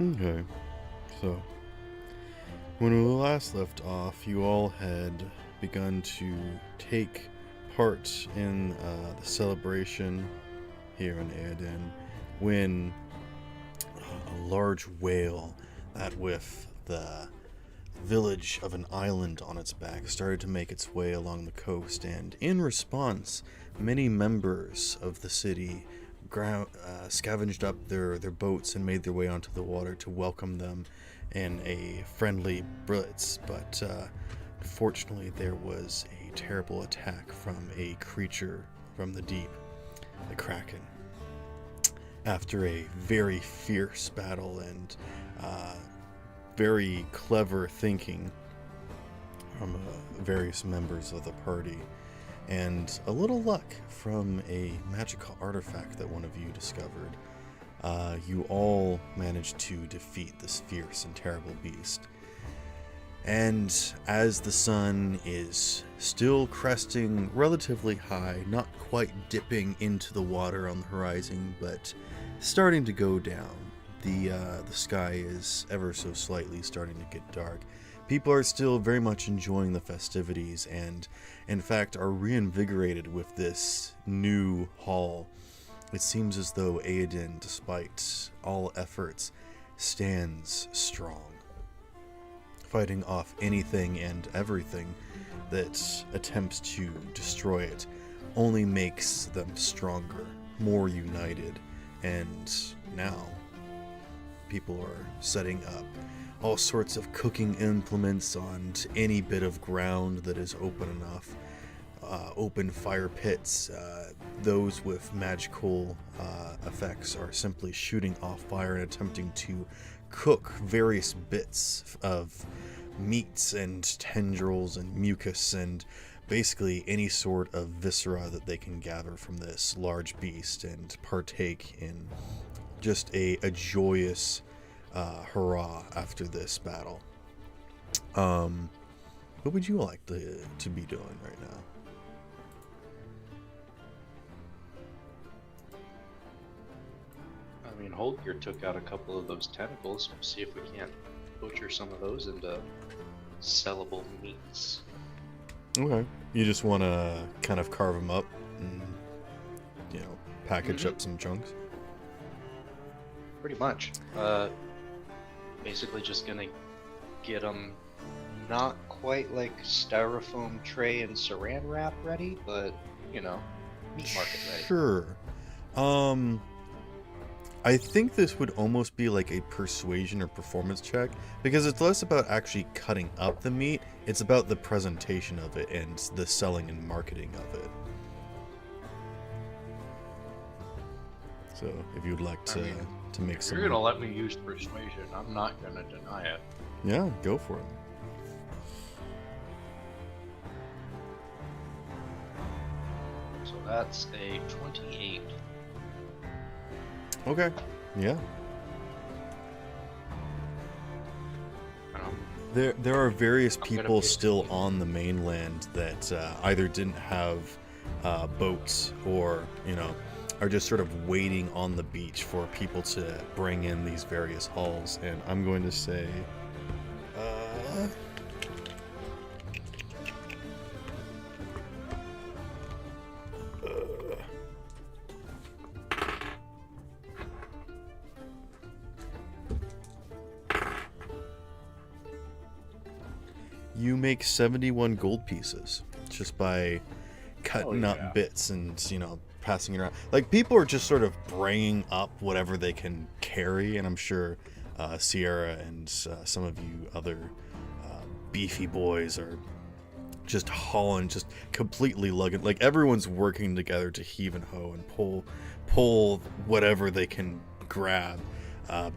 Okay, so when we last left off, you all had begun to take part in the celebration here in Aedan when a large whale that with the village of an island on its back started to make its way along the coast, and in response, many members of the city scavenged up their boats and made their way onto the water to welcome them in a friendly blitz. But unfortunately, there was a terrible attack from a creature from the deep, the Kraken. After a very fierce battle and very clever thinking from various members of the party, and a little luck from a magical artifact that one of you discovered, you all managed to defeat this fierce and terrible beast. And as the sun is still cresting relatively high, not quite dipping into the water on the horizon, but starting to go down, the sky is ever so slightly starting to get dark. People are still very much enjoying the festivities, and in fact are reinvigorated with this new hall. It seems as though Aedan, despite all efforts, stands strong, fighting off anything and everything that attempts to destroy it. Only makes them stronger, more united, and now people are setting up all sorts of cooking implements on any bit of ground that is open enough. Open fire pits. Those with magical effects are simply shooting off fire and attempting to cook various bits of meats and tendrils and mucus and basically any sort of viscera that they can gather from this large beast and partake in just a joyous hurrah after this battle. What would you like to be doing right now? I mean, Holger took out a couple of those tentacles. See if we can't butcher some of those into sellable meats. Okay. You just want to kind of carve them up and, package up some chunks? Pretty much. Basically just gonna get them not quite like styrofoam tray and saran wrap ready, but, meat market ready. Sure. I think this would almost be like a persuasion or performance check, because it's less about actually cutting up the meat, it's about the presentation of it and the selling and marketing of it. So, if you'd like to make some... If you're gonna let me use persuasion, I'm not gonna deny it. Yeah, go for it. So that's a 28. Okay. Yeah. There are various people still on the mainland that either didn't have boats or, are just sort of waiting on the beach for people to bring in these various hulls. And I'm going to say... you make 71 gold pieces just by cutting up bits and, passing it around. Like, people are just sort of bringing up whatever they can carry, and I'm sure Sierra and some of you other beefy boys are just hauling, just completely lugging. Like, everyone's working together to heave and hoe and pull whatever they can grab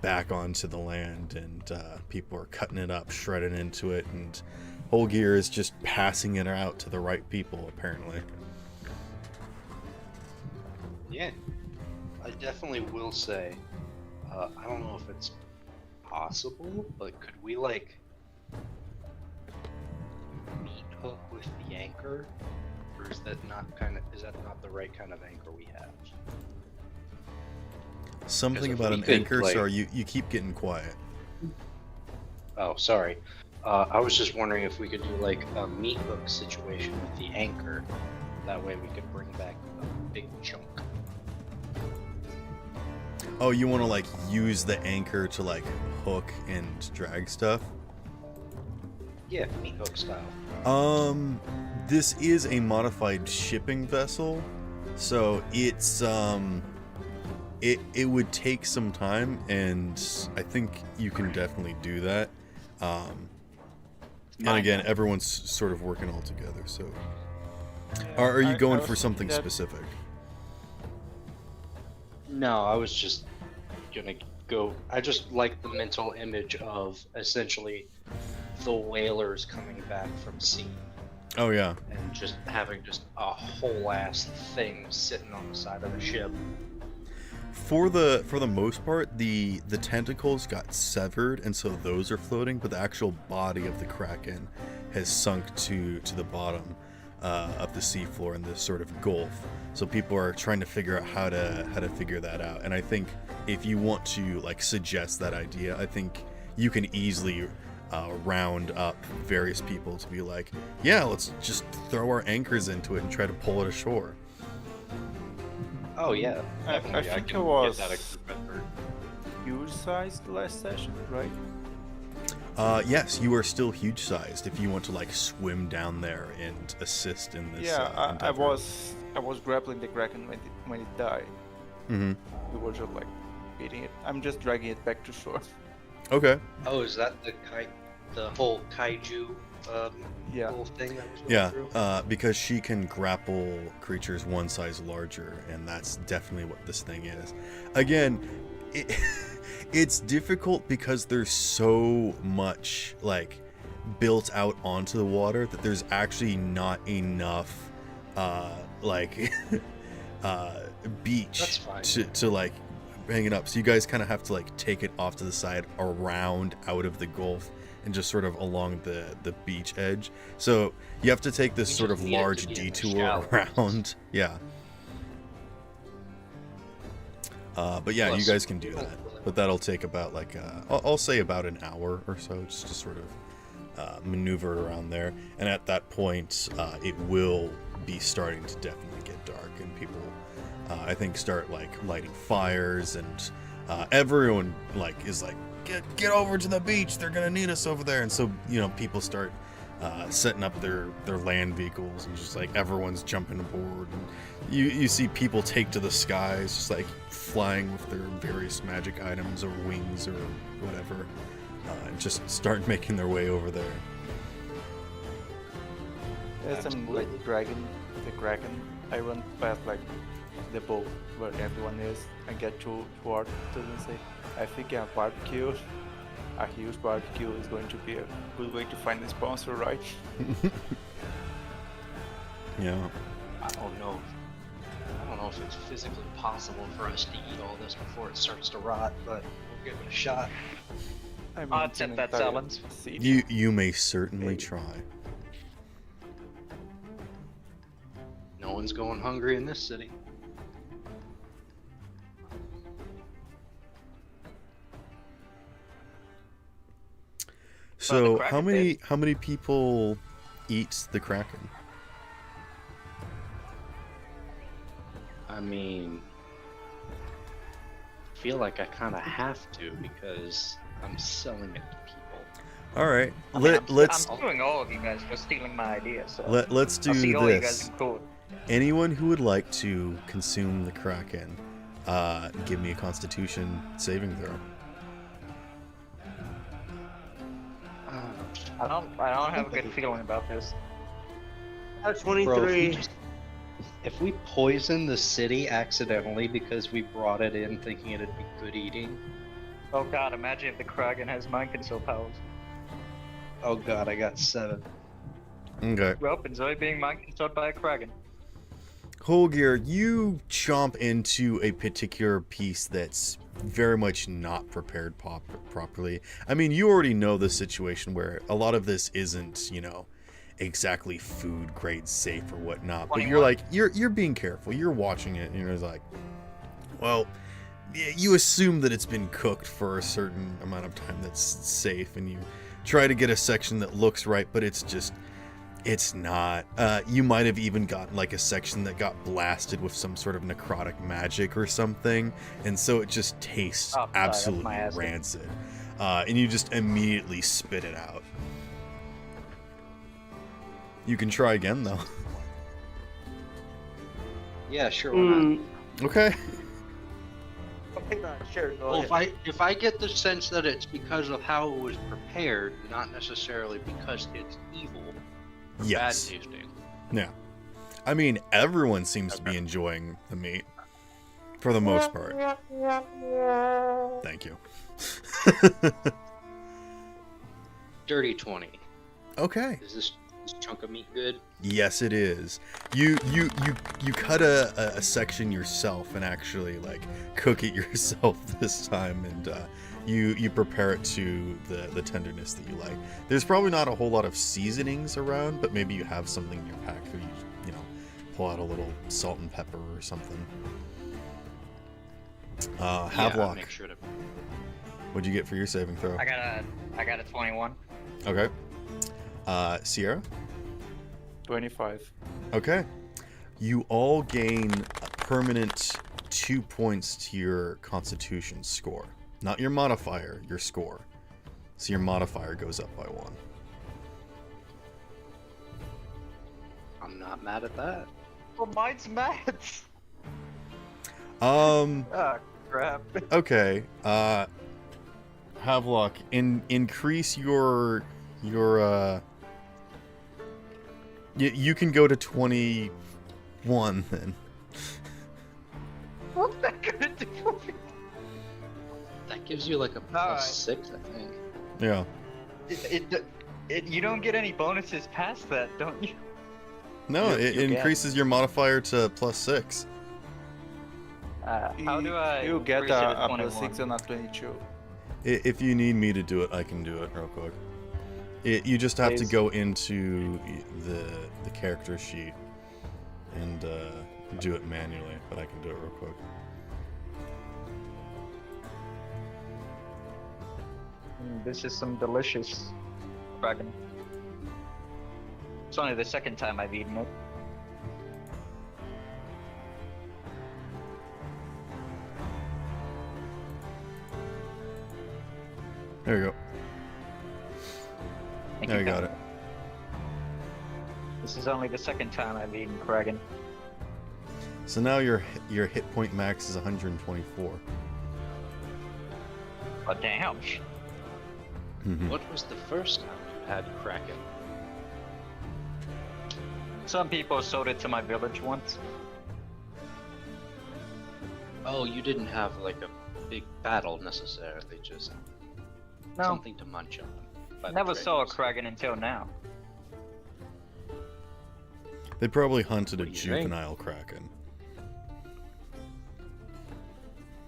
back onto the land, and people are cutting it up, shredding into it, and Holger is just passing it out to the right people, apparently. Yeah, I definitely will say, I don't know if it's possible, but could we, meat hook with the anchor? Or is that not the right kind of anchor we have? something if about we an could, anchor. like- Sorry, you keep getting quiet. Oh, sorry. I was just wondering if we could do like a meat hook situation with the anchor. That way we could bring back a big chunk. Oh, you want to like use the anchor to like hook and drag stuff? Yeah, meat hook style. This is a modified shipping vessel, so it's it would take some time, and I think you can definitely do that. And again, everyone's sort of working all together. So, are you going for something specific? No, I was just gonna go. I just like the mental image of essentially the whalers coming back from sea Oh yeah. and just having just a whole ass thing sitting on the side of the ship. For the most part, the tentacles got severed, and so those are floating, but the actual body of the Kraken has sunk to the bottom of the seafloor in this sort of gulf. So people are trying to figure out how to figure that out. And I think if you want to like suggest that idea, I think you can easily round up various people to be like, yeah, let's just throw our anchors into it and try to pull it ashore. Oh yeah, I definitely. think can it was get that equipment. huge sized last session, right? Yes, you are still huge sized if you want to like swim down there and assist in this. Yeah, I endeavor. was grappling the Kraken when it died. Mm-hmm. We were just like beating it. I'm just dragging it back to shore. Okay. Oh, is that the whole kaiju Yeah. little thing that was going Yeah, through? because she can grapple creatures one size larger, and that's definitely what this thing is. Again, it's difficult because there's so much like built out onto the water that there's actually not enough like beach That's fine. to like hang it up. So you guys kind of have to like take it off to the side, around out of the gulf, and just sort of along the beach edge. So you have to take this We sort just of need it to large be in the detour shallows. around. Yeah. But yeah, you Plus, guys can do we that. don't really- But that'll take about like I'll say about an hour or so, just to sort of maneuver around there. And at that point, it will be starting to definitely get dark, and people, I think, start like lighting fires, and everyone like is like, get over to the beach. They're gonna need us over there. And so people start setting up their land vehicles, and just like everyone's jumping aboard, and you see people take to the skies, just like flying with their various magic items or wings or whatever, and just start making their way over there. As I'm like dragging the Kraken, I run past like the boat where everyone is and get towards them and say, I think a barbecue, a huge barbecue is going to be a good way to find a sponsor, right? Yeah. I don't know if it's physically possible for us to eat all this before it starts to rot, but we'll give it a shot. I mean, I'll it's accept an that entire challenge. city. You may certainly Maybe. try. No one's going hungry in this city. So Kraken how many people eat the Kraken? I mean, I feel like I kind of have to because I'm selling it to people. All right, I mean, let's I'm suing all of you guys for stealing my idea. So let's do I'll see all you guys this. in court. Anyone who would like to consume the Kraken, give me a Constitution saving throw. I don't have a good feeling about this. That's Bro, if 23. if we poison the city accidentally because we brought it in thinking it'd be good eating, Oh god, imagine if the Kraken has mind control powers. oh god, I got 7. Okay. Well, enjoy being mind controlled by a Kraken. Holger, you chomp into a particular piece that's very much not prepared properly. I mean, you already know the situation where a lot of this isn't, exactly food grade safe or whatnot. But you're 21. like, you're being careful. You're watching it, and you're like, well, you assume that it's been cooked for a certain amount of time that's safe, and you try to get a section that looks right, but it's not. You might have even gotten like a section that got blasted with some sort of necrotic magic or something, and so it just tastes Oh, sorry, that's absolutely my acid. rancid. And you just immediately spit it out. You can try again though. Yeah, sure. Why not? Okay. Sure, go Well, ahead. if I get the sense that it's because of how it was prepared, not necessarily because it's evil or Yes. bad tasting. Yeah. I mean, everyone seems to be enjoying the meat. For the most part. Thank you. Dirty 20. Okay. Is this chunk of meat good? Yes, it is. You cut a section yourself and actually like cook it yourself this time, and you prepare it to the tenderness that you like. There's probably not a whole lot of seasonings around, but maybe you have something in your pack where you know, pull out a little salt and pepper or something. Yeah, Havelock, make sure to. what'd you get for your saving throw? I got a 21. Okay. Sierra? 25. Okay. You all gain a permanent 2 points to your constitution score. Not your modifier, your score. So your modifier goes up by 1. I'm not mad at that. Well, mine's mad. Ah, crap. okay. Havelock, increase your you can go to 21 then. What's that gonna do? That gives you like a Alright. +6, I think. Yeah. You don't get any bonuses past that, don't you? No, it you get- increases your modifier to +6. How do I? You get increase it to a 21? +6 and a 22. If you need me to do it, I can do it real quick. You just have to Please. go into the character sheet and do it manually, but I can do it real quick. This is some delicious dragon. It's only the second time I've eaten it. There you go. Thank There you got Captain. it. This is only the second time I've eaten Kragan. So now your hit point max is 124. Oh damn! Mhm. What was the first time you had Kraken? Some people sold it to my village once. Oh, you didn't have like a big battle necessarily, just No, something to munch on. by the never saw a traders. Kragan until now. They probably hunted a What do you think? juvenile kraken.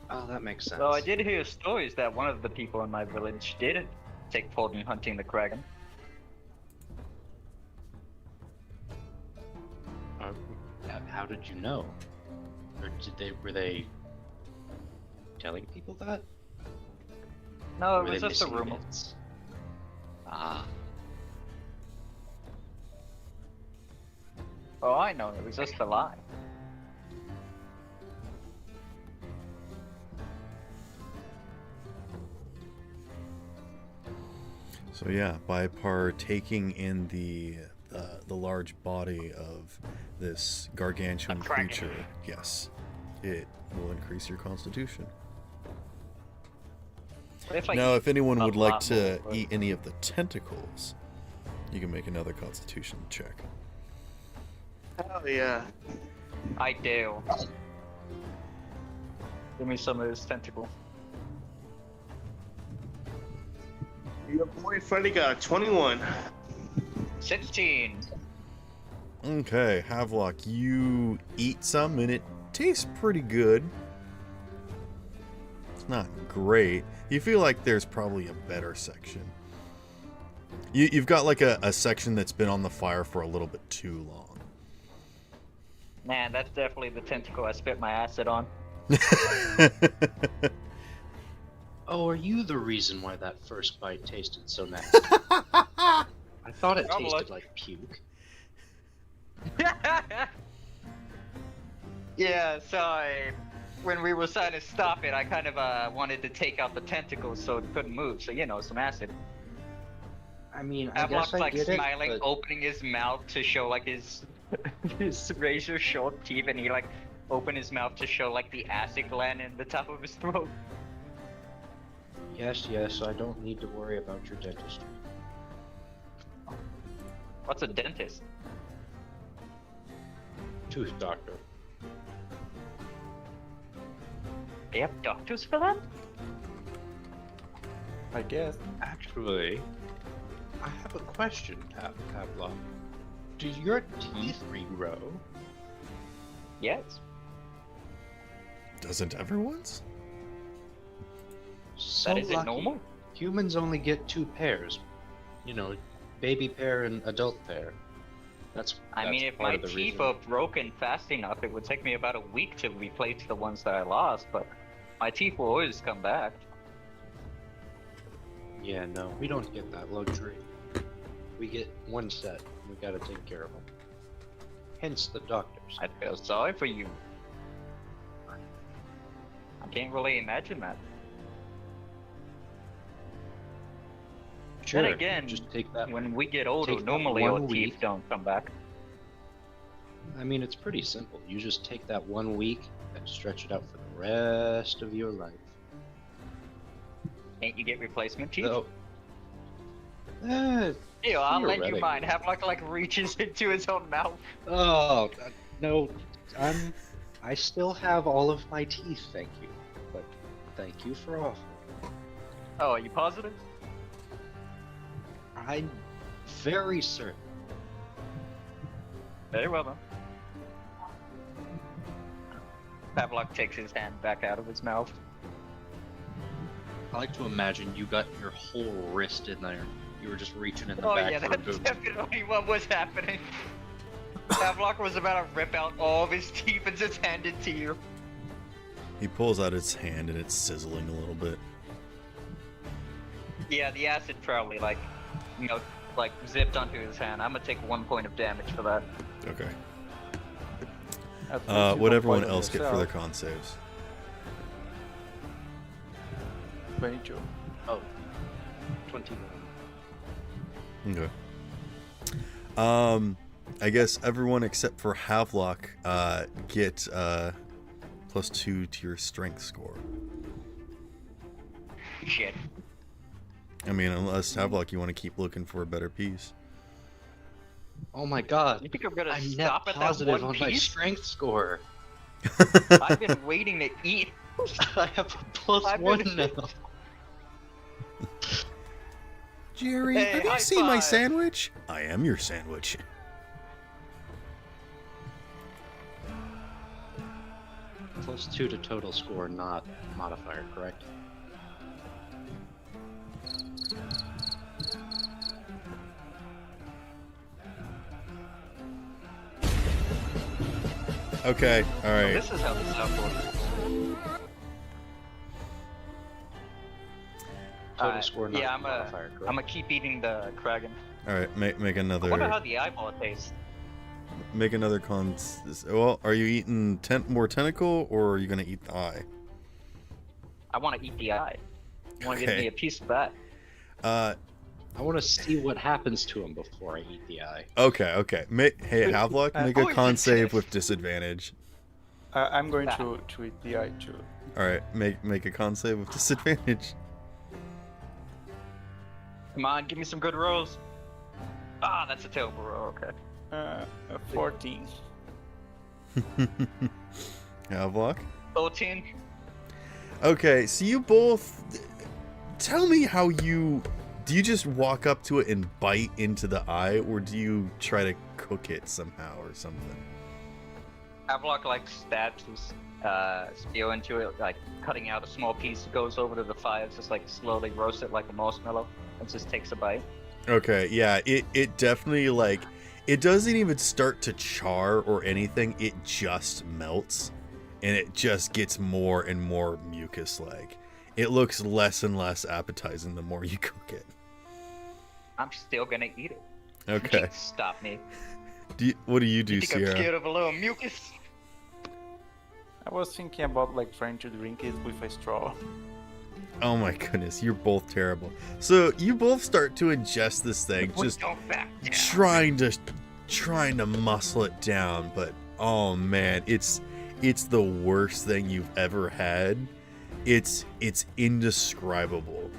Oh, that makes sense. Though I did hear stories that one of the people in my village did take part in hunting the Kragan. How did you know? Or were they telling people that? No, Were it was they just a missing rumor. bits? Ah, Oh, I know, it was just a lie. So yeah, by partaking in the large body of this gargantuan A kraken. creature, yes, it will increase your constitution. What if I Now, eat if anyone a would like lot to more, eat any of the tentacles, you can make another constitution check. Hell yeah. I do. Give me some of this tentacle. Your boy Freddy got a 21. 16. Okay, Havelock, you eat some and it tastes pretty good. It's not great. You feel like there's probably a better section. You've got like a section that's been on the fire for a little bit too long. Man, that's definitely the tentacle I spit my acid on. Oh, are you the reason why that first bite tasted so nasty? I thought it Probably. tasted like puke. Yeah, so when we were trying to stop it, I kind of wanted to take out the tentacles so it couldn't move. So some acid. I mean, I guess Avlok's I like get smiling, it, but opening his mouth to show like his his razor sharp teeth, and he like opened his mouth to show like the acid gland in the top of his throat. yes, I don't need to worry about your dentistry. What's a dentist? Tooth doctor. They have doctors for that? I guess. Actually, I have a question, Pavlov. Do your teeth regrow? Yes. Doesn't everyone's? So That isn't lucky. normal? Humans only get 2 pairs. Baby pair and adult pair. I mean, if part my of the teeth reason. are broken fast enough, it would take me about a week to replace the ones that I lost, but my teeth will always come back. Yeah, no, we don't get that luxury. We get 1 set. And we gotta take care of them. Hence the doctors. I feel sorry for you. I can't really imagine that. Sure. Then again, just take that. when we get older, take that normally 1 our week. teeth don't come back. I mean, it's pretty simple. You just take that 1 week and stretch it out for the rest of your life. Can't you get replacement teeth? So, Ew, I'll lend you theoretically. mine. Havlock like reaches into his own mouth. oh no, I still have all of my teeth, thank you. But thank you for offering. Oh, are you positive? I'm very certain. Very well then. Pavlok takes his hand back out of his mouth. I like to imagine you got your whole wrist in there. You were just reaching in the Oh back yeah, for a that's boot. definitely what was happening. Pavlok was about to rip out all of his teeth and just hand it to you. He pulls out his hand and it's sizzling a little bit. Yeah, the acid probably like zipped onto his hand. I'm gonna take 1 point of damage for that. Okay. At least you What don't everyone poison else get for yourself. their con saves? 22. Oh, 21. Okay. I guess everyone except for Havelock get +2 to your strength score. Shit. I mean, unless Havelock, you want to keep looking for a better piece. Oh my god. You think I'm gonna I'm net stop at that positive one on my piece? strength score. I've been waiting to eat. I have a I've +1 been- now. Jerry, Hey, have you high seen my five. sandwich? I am your sandwich. +2 to total score, not modifier, correct? Okay, all right. This is how the stuff works. Total score, not yeah, I'm modifier, correct? gonna keep eating the Kraken. All right, make I wonder how another the eyeball tastes. con. Well, are you eating more tentacle, or are you gonna eat the eye? I want to eat the eye. I want to give Okay. me a piece of that. I want to see what happens to him before I eat the eye. Okay. Hey, Havelock, make a Oh, con it's save finished. with disadvantage. I'm going to eat the eye too. All right, make a con save with disadvantage. Come on, give me some good rolls. Ah, that's a terrible roll. Okay. A 14. Havelock. 13. Okay, so you both tell me how do you just walk up to it and bite into the eye, or do you try to cook it somehow or something? Avlok like stabs his spear into it, like cutting out a small piece, goes over to the fire, just like slowly roasts it like a marshmallow, and just takes a bite. Okay, yeah, it definitely it doesn't even start to char or anything, it just melts. and it just gets more and more mucus-like. It looks less and less appetizing the more you cook it. I'm still gonna eat it. You Okay. can't stop me. What do you do, You think I'm Sierra? scared of a little mucus? I was thinking about like trying to drink it with a straw. Oh my goodness, you're both terrible. So you both start to ingest this thing, just Don't back down. trying to muscle it down, but oh man, it's the worst thing you've ever had. It's indescribable.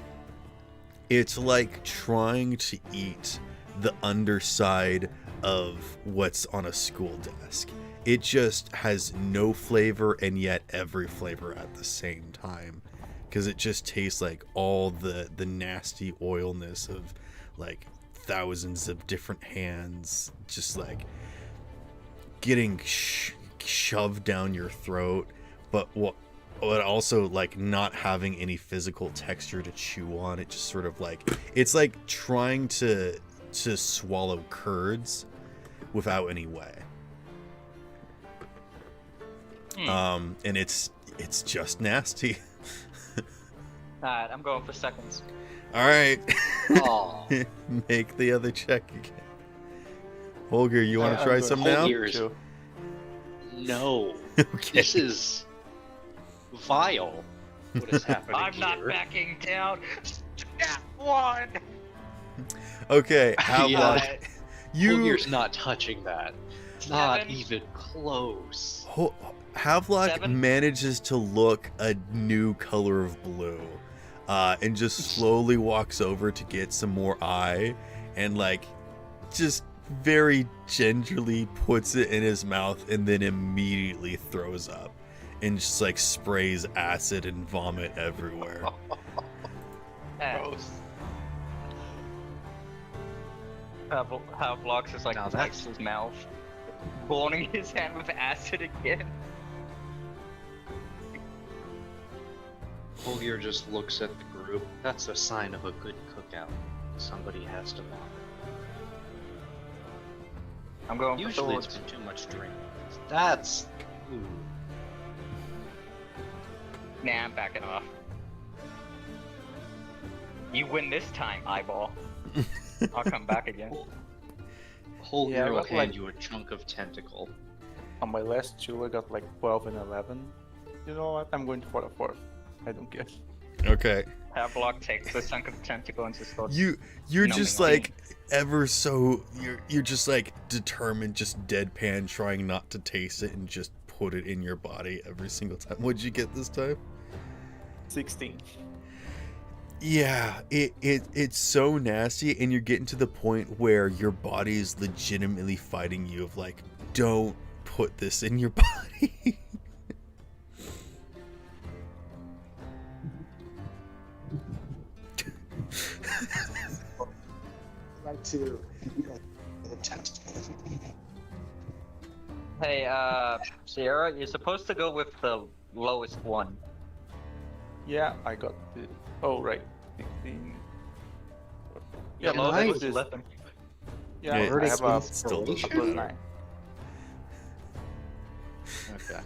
It's like trying to eat the underside of what's on a school desk. It just has no flavor and yet every flavor at the same time, because it just tastes like all the nasty oilness of like thousands of different hands just like getting shoved down your throat, but also like not having any physical texture to chew on. It just sort of like, it's like trying to swallow curds without any way. And it's just nasty. Alright, I'm going for seconds. All right. Oh, Make the other check again. Holger, you want to try some now? Holger's- no. Okay. This is vile. What is happening I'm not here? backing down. Snap one. Okay, Havlock, Yeah. you Holger's not touching that. Not Seven. even close. Havlock 7. manages to look a new color of blue, and just slowly walks over to get some more eye, and like just very gingerly puts it in his mouth, and then immediately throws up, and just like sprays acid and vomit everywhere. Gross. Havlox is like Now wipes his mouth, burning his hand with acid again. Holger just looks at the group. That's a sign of a good cookout. Somebody has to vomit. I'm going for Usually it's swords. been too much drink. That's... Ooh. Nah, I'm backing off. You win this time, eyeball. I'll come back again. Holger Yeah, I will got, hand like- you a chunk of tentacle. On my last two, I got like 12 and 11. You know what? I'm going for the 4th. I don't care. Okay. Havlock takes the chunk of tentacle and just goes. You're numbing just on like ever so you're just like determined, just deadpan, trying not to taste it and just put it in your body every single time. What'd you get this time? 16. Yeah, it's so nasty, and you're getting to the point where your body is legitimately fighting you of like, don't put this in your body. Like to Hey, Sierra, you're supposed to go with the lowest one. Yeah, I got the. Oh, right. 16. Yeah, The no, lowest that was was 11. Yeah, Yeah, I have a it's delicious. plus 9. Okay.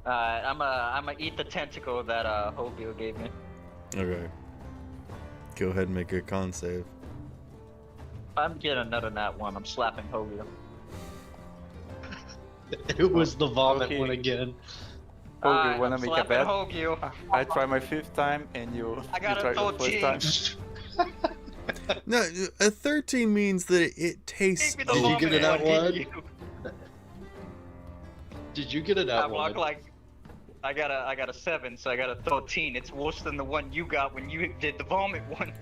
I'm gonna eat the tentacle that Hobio gave me. Okay. Go ahead and make a con save. I'm getting another nat one. I'm slapping Hobio. It was the vomit Okay. one again. Holger, wanna I'm make a slapping bet? Hobio. I try my 5th time and you, I got you a try the 13. first time. No, a 13 means that it tastes. Give me the Did you vomit get it out one? didn't you? Did you get it out Havlock, one? like, I got a 7, so I got a 13. It's worse than the one you got when you did the vomit one.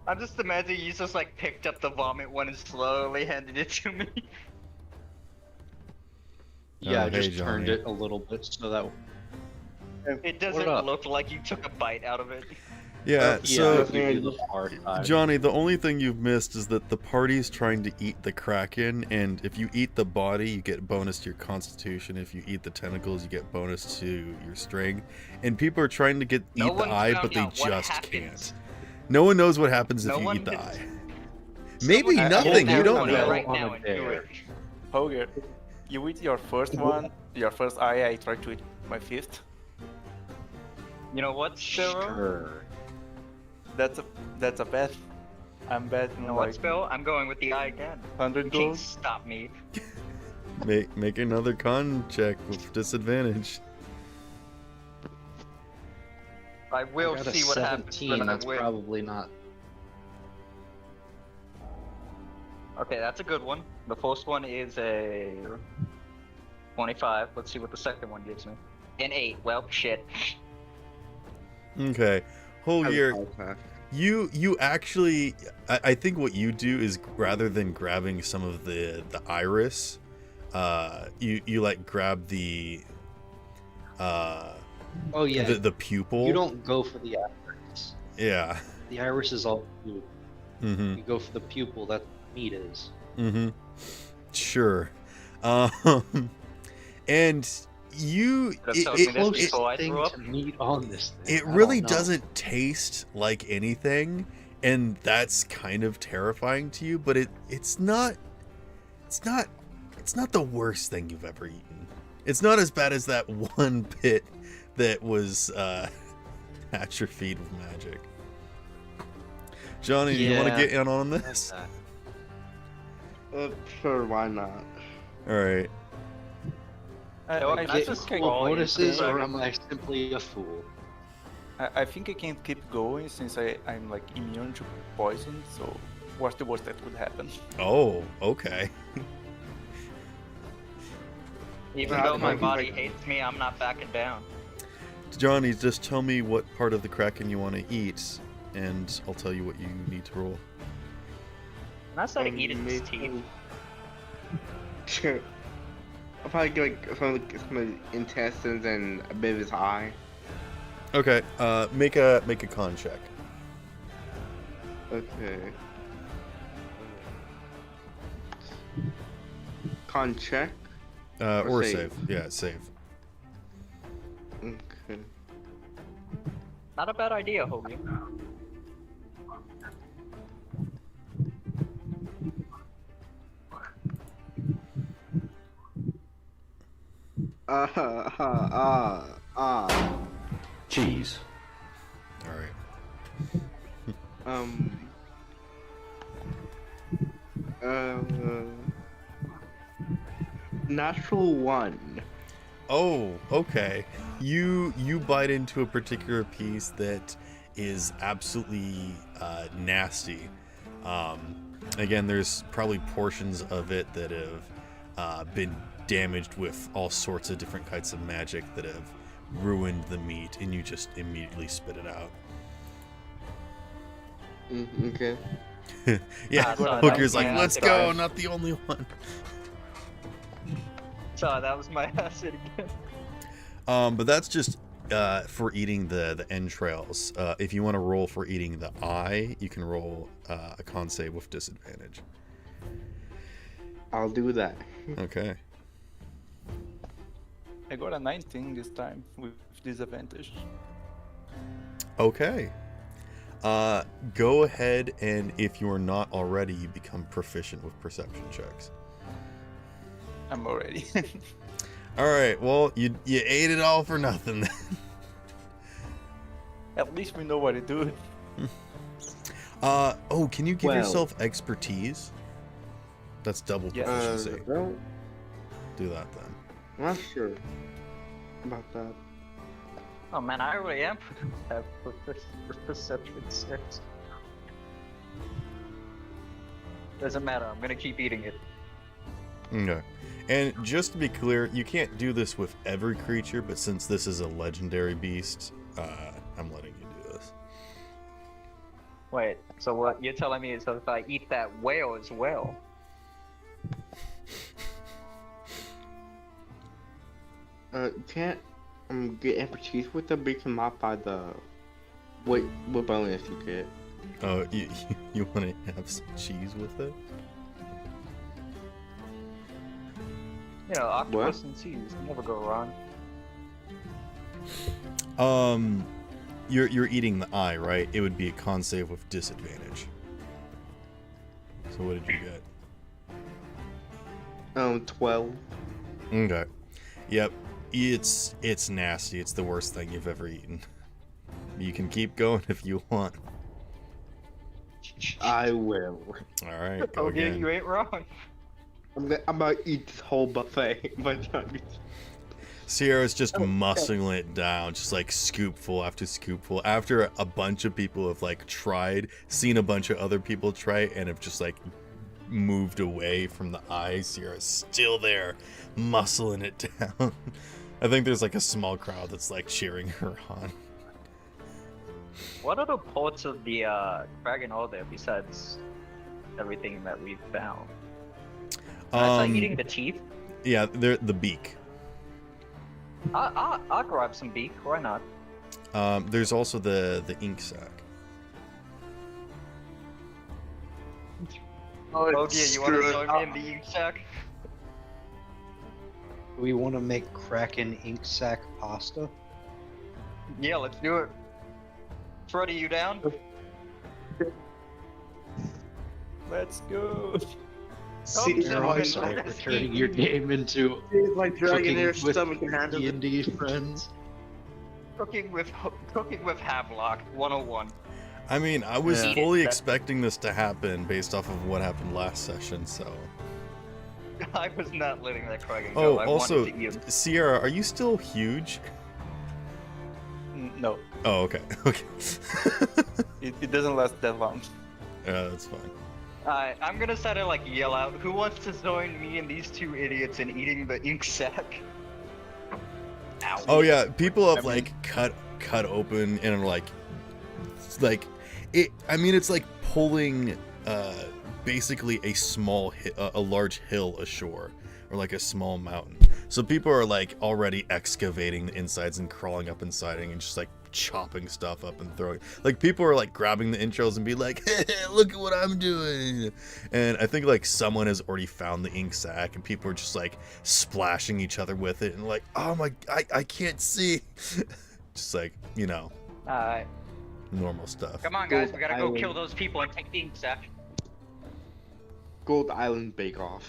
I'm just imagining you just like picked up the vomit one and slowly handed it to me. Yeah, Oh, I just hey, turned Johnny. it a little bit so that. It What doesn't up? look like you took a bite out of it. Yeah, Yeah, so give you the hard time. Johnny, the only thing you've missed is that the party's trying to eat the Kraken, and if you eat the body, you get bonus to your constitution. If you eat the tentacles, you get bonus to your strength. And people are trying to No eat the one's eye, found but they out what just happens. can't. No one knows what happens No if you one eat the has- eye. Maybe Someone nothing. get You that don't one know. right On now a and do dare. it. Holger, you eat your first one, your first eye. I try to eat my fifth. You know what, Spiro? Sure. That's a bet. I'm betting You know like what, Spiro? I'm going with the eye again. 100 You can't gold. stop me. Make another con check with disadvantage. I will I got a see what happens 17, when I that's win. probably not. Okay, that's a good one. The first one is a 25. Let's see what the second one gives me. An 8. Well, shit. Okay. Whole year. Okay. You actually, I think what you do is rather than grabbing some of the iris, you like grab the Oh yeah. the pupil. You don't go for the iris. Yeah. The iris is all blue. Mm-hmm. You go for the pupil. That meat is. Mm-hmm. Sure. And you That's so good. Closest before I thing threw up? to meat on this thing. it I really don't know. doesn't taste like anything, and that's kind of terrifying to you, but it's not the worst thing you've ever eaten. It's not as bad as that one pit that was atrophied with magic. Johnny, you want to Yeah. get in on this? Sure, why not? All right. No, I, I Get just cool crawl into bonuses, the or dragon. am I simply a fool? I think I can keep going since I'm like immune to poison. So what's the worst that could happen? Oh, okay. Even Yeah, though my I'm body like- hates me, I'm not backing down. Johnny, just tell me what part of the kraken you want to eat, and I'll tell you what you need to roll. And I said eat its teeth. Maybe- Sure. I'll probably get like some of the intestines and a bit of his eye. Okay. Make a con check. Okay. Con check. Or save. save. Yeah, save. Okay. Not a bad idea, Hoagie. Cheese. All right. Natural one. Oh, okay. You bite into a particular piece that is absolutely nasty. Again, there's probably portions of it that have been damaged with all sorts of different kinds of magic that have ruined the meat, and you just immediately spit it out. Okay. Yeah, sorry, that Hooker's was like, my let's acid go, eye." not the only one. Sorry, that was my acid again. But that's just for eating the entrails. If you want to roll for eating the eye, you can roll a con save with disadvantage. I'll do that. Okay. I got a 19 this time with disadvantage. Okay. Go ahead, and if you're not already, you become proficient with perception checks. I'm already. All right. Well, you ate it all for nothing then. At least we know what to do. Oh, can you give Well. yourself expertise? That's double Yeah. proficiency. Well, Do that then. I'm not sure about that. Oh man, I really am have perception 6. Doesn't matter, I'm gonna keep eating it. Okay. And just to be clear, you can't do this with every creature, but since this is a legendary beast, I'm letting you do this. Wait, so what you're telling me is that if I eat that whale as well? You can't get expertise with them, but you can modify the what bonus you get. Oh, you want to have some cheese with it? You know, octopus and seas never go wrong. You're eating the eye, right? It would be a con save with disadvantage. So what did you get? 12. Okay. Yep. It's nasty. It's the worst thing you've ever eaten. You can keep going if you want. I will. All right. Go Oh, yeah, again. you ain't wrong. I'm gonna eat this whole buffet. But Sierra's just muscling it down, just like scoopful after scoopful. After a bunch of people have like tried, seen a bunch of other people try, and have just like moved away from the eye, Sierra's still there, muscling it down. I think there's like a small crowd that's like cheering her on. What other parts of the dragon are there besides everything that we've found? I saw eating the teeth. Yeah, they're the beak. I'll grab some beak. Why not? There's also the ink sac. Oh dear, you want to join me in the ink sack? We want to make Kraken ink sac pasta. Yeah, let's do it. Freddy, you down? Let's go. Oh, You're I'm also turning your game into My Dragonair cooking with stomach can handle it. D&D friends. Cooking with Havelock 101. I mean, I was Yeah. fully That- expecting this to happen based off of what happened last session, so. I was not letting that Kraken Oh, go. I also, wanted to eat him. Sierra, are you still huge? No, Oh, okay. Okay. it doesn't last that long. Yeah, that's fine. I'm gonna start to like yell out, who wants to join me and these two idiots in eating the ink sac? Ow. Oh yeah, people have I mean- like cut open and are like it. I mean, it's like pulling basically a large hill ashore, or like a small mountain. So people are like already excavating the insides and crawling up inside and just like chopping stuff up and throwing. Like people are like grabbing the intros and be like, hey, look at what I'm doing. And I think like someone has already found the ink sac and people are just like splashing each other with it and like, oh my, I can't see. Just like, you know, Alright, normal stuff. come on guys, we gotta go Island. kill those people and take the ink sac. Gold Island Bake Off.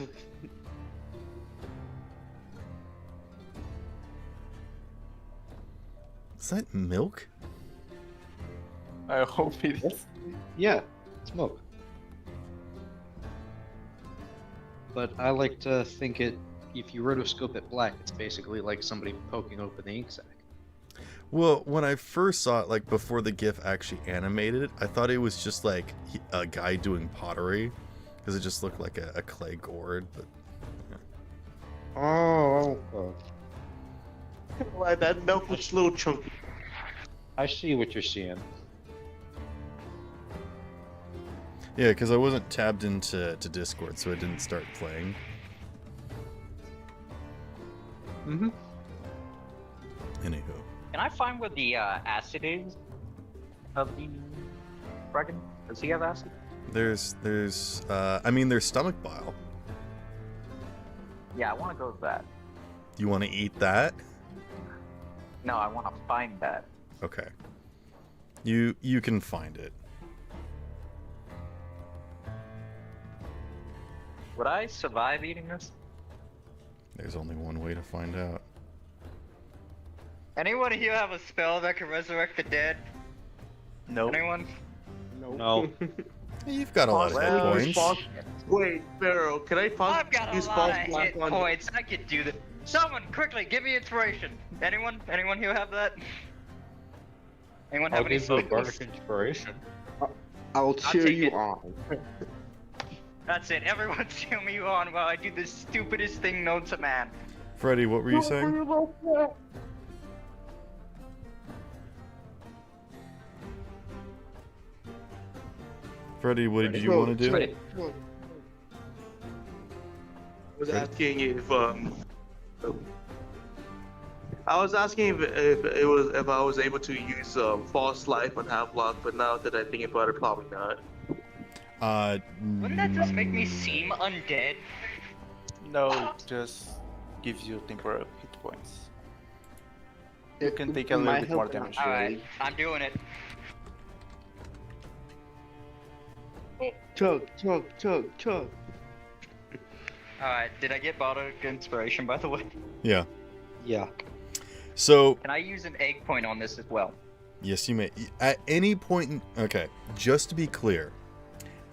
Is that milk? I hope it is. Yeah, smoke. But I like to think if you rotoscope it black, it's basically like somebody poking open the ink sac. Well, when I first saw it, like before the GIF actually animated, I thought it was just like a guy doing pottery, because it just looked like a clay gourd. But Oh. Like that milk was a little chunky. I see what you're seeing. yeah, because I wasn't tabbed into Discord, so I didn't start playing. Mm-hmm. Anywho, Can I find where the acid is of the dragon? Does he have acid? there's I mean, there's stomach bile. Yeah, I want to go with that. You want to eat that? No, I want to find that. Okay. You can find it. Would I survive eating this? There's only one way to find out. Anyone here have a spell that can resurrect the dead? No. Anyone? No. You've got a lot of hit Well, points. Wait, Pharaoh, can I I've got a use lot false of black hit on? points. I could do that. Someone, quickly, give me inspiration. Anyone? Anyone here have that? Anyone have I'll any give you a spells? bardic inspiration. I'll cheer take you it. on. That's it. Everyone cheer me on while I do the stupidest thing known to man. Freddy, what were you saying? Freddy, what did you want to do? Ready? I was asking if I was able to use false life on Havelock, but now that I think about it, probably not. Wouldn't that just make me seem undead? No, just gives you temporary hit points. You can take a little might bit help more out. damage. Alright, I'm doing it. Chug. Alright, Alright, did I get Bardic Inspiration, by the way? Yeah. Yeah. So Can I use an egg point on this as well? yes, you may. At any point in... Okay, just to be clear,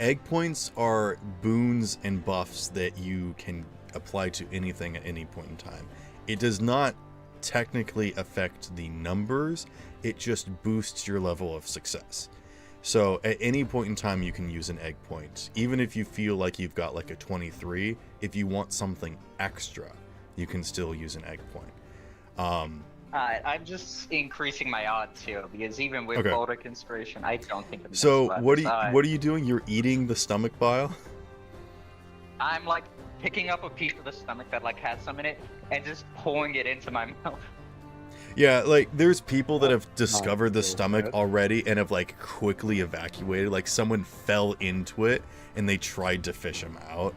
egg points are boons and buffs that you can apply to anything at any point in time. It does not technically affect the numbers, it just boosts your level of success. So at any point in time you can use an egg point. Even if you feel like you've got like a 23, if you want something extra, you can still use an egg point. I'm just increasing my odds here because even with Okay. Bardic Inspiration, I don't think I'm So gonna what survive. are you doing? You're eating the stomach bile? I'm like picking up a piece of the stomach that like has some in it and just pouring it into my mouth. Yeah, like there's people that have not discovered the good. stomach already and have like quickly evacuated. Like someone fell into it and they tried to fish him out,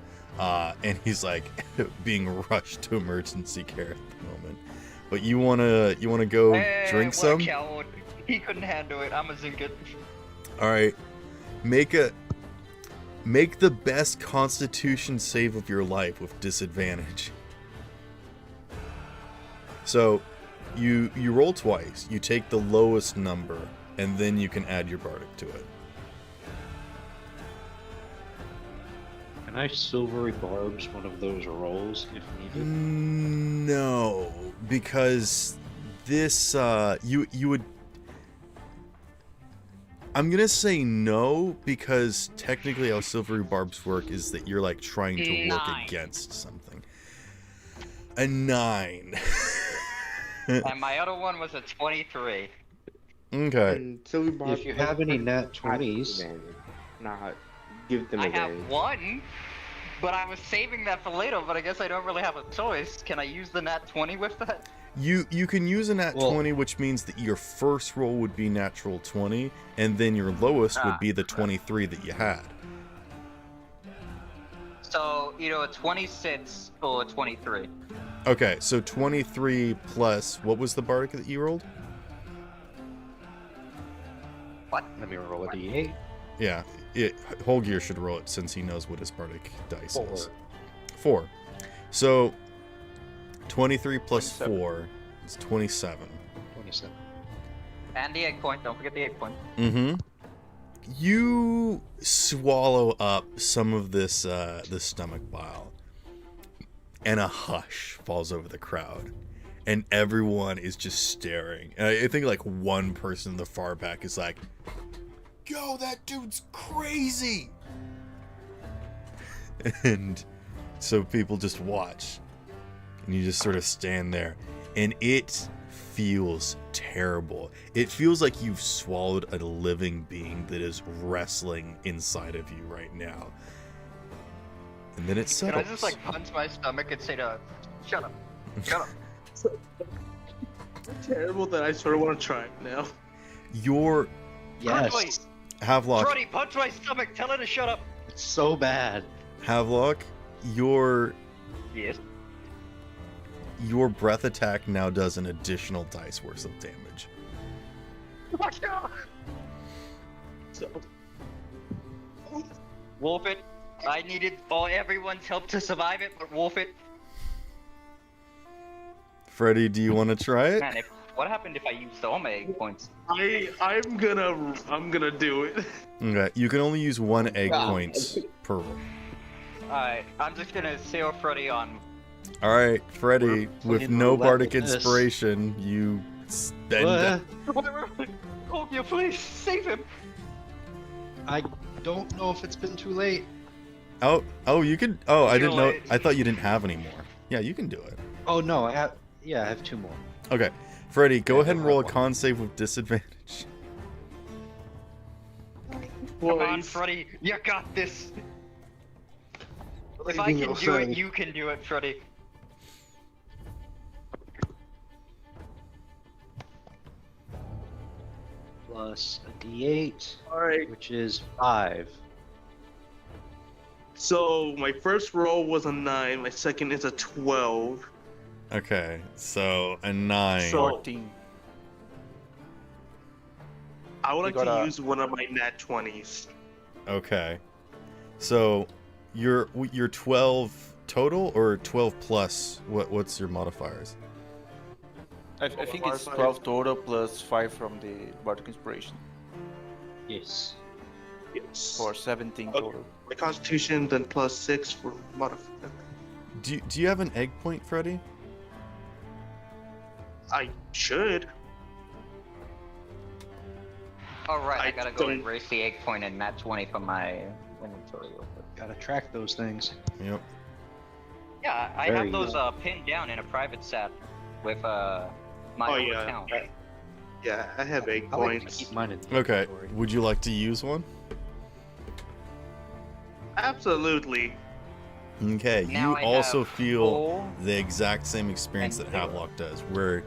and he's like being rushed to emergency care at the moment. But you wanna go drink what some? A coward. He couldn't handle it. I'm a Zinket. All right, make the best Constitution save of your life with disadvantage. So, you roll twice. You take the lowest number, and then you can add your bardic to it. Can I silvery barbs one of those rolls if needed? No, because this you would. I'm gonna say no because technically how silvery barbs work is that you're like trying to work 9. against something. A 9. And my other one was a 23. Okay. And Silver Barb If you have any nat 20s, not give them I advantage. have one, but I was saving that for later, but I guess I don't really have a choice. Can I use the nat 20 with that? You can use a nat Well- 20, which means that your first roll would be natural 20, and then your lowest would be the 23 that you had. So, either a 26 or a 23. Okay, so 23 plus, what was the bardic that you rolled? let me roll a d8. Yeah, Holgear should roll it since he knows what his bardic dice 4. is. 4. So, 23 plus 27. 4 is 27. 27. And the egg point, don't forget the egg point. Mm-hmm. You swallow up some of this stomach bile, and a hush falls over the crowd, and everyone is just staring. And I think like one person in the far back is like, "Yo, that dude's crazy!" And so people just watch, and you just sort of stand there, and it feels terrible. It feels like you've swallowed a living being that is wrestling inside of you right now. And then it Can settles. I just like punch my stomach and say to shut up, shut up? Terrible that I sort of want to try it now. Your Yes. Havelock, Brody, punch my stomach, tell her to shut up. It's so bad. Havelock, your Yes. breath attack now does an additional dice worth of damage. So, Wolf it. I needed everyone's help to survive it, but wolf it. Freddy, do you want to try it? Man, what happened if I used all my egg points? I'm gonna do it. Okay, you can only use one egg Wow. point per roll. Alright, I'm just gonna seal Freddy on. All right, Freddy, We're with playing no roulette bardic with this. inspiration, you spend. Holgear, please save him. I don't know if it's been too late. Oh, you can. Oh, I didn't know. Too late. I thought you didn't have any more. Yeah, you can do it. Oh no, I have 2 more. Okay, Freddy, go Yeah, ahead and I roll a have one. con save with disadvantage. Come on, Boys. Freddy, you got this. If I Believe in can your do it, friend. you can do it, Freddy. Plus a d8, Alright, which is 5. so my first roll was a 9, my second is a 12. Okay, so a 9. So- 14. I would like You to gotta- use one of my nat 20s. Okay, so your 12 total or 12 plus? What's your modifiers? I think it's 12 total plus 5 from the Bardic Inspiration Yes. Yes. for 17 Okay. total. My Constitution, then plus 6 for modifier. Do you have an egg point, Freddy? I should. All right, I I gotta go don't- erase the egg point and nat 20 from my inventory real quick. Gotta track those things. Yep. Yeah, I Very have those pinned down in a private set with my Oh, own yeah. account. Yeah, I have 8 I like to points. keep mine in the Okay. inventory. Would you like to use one? Absolutely. Okay. Now You I also have feel full the exact same experience that and zero. Havelock does, where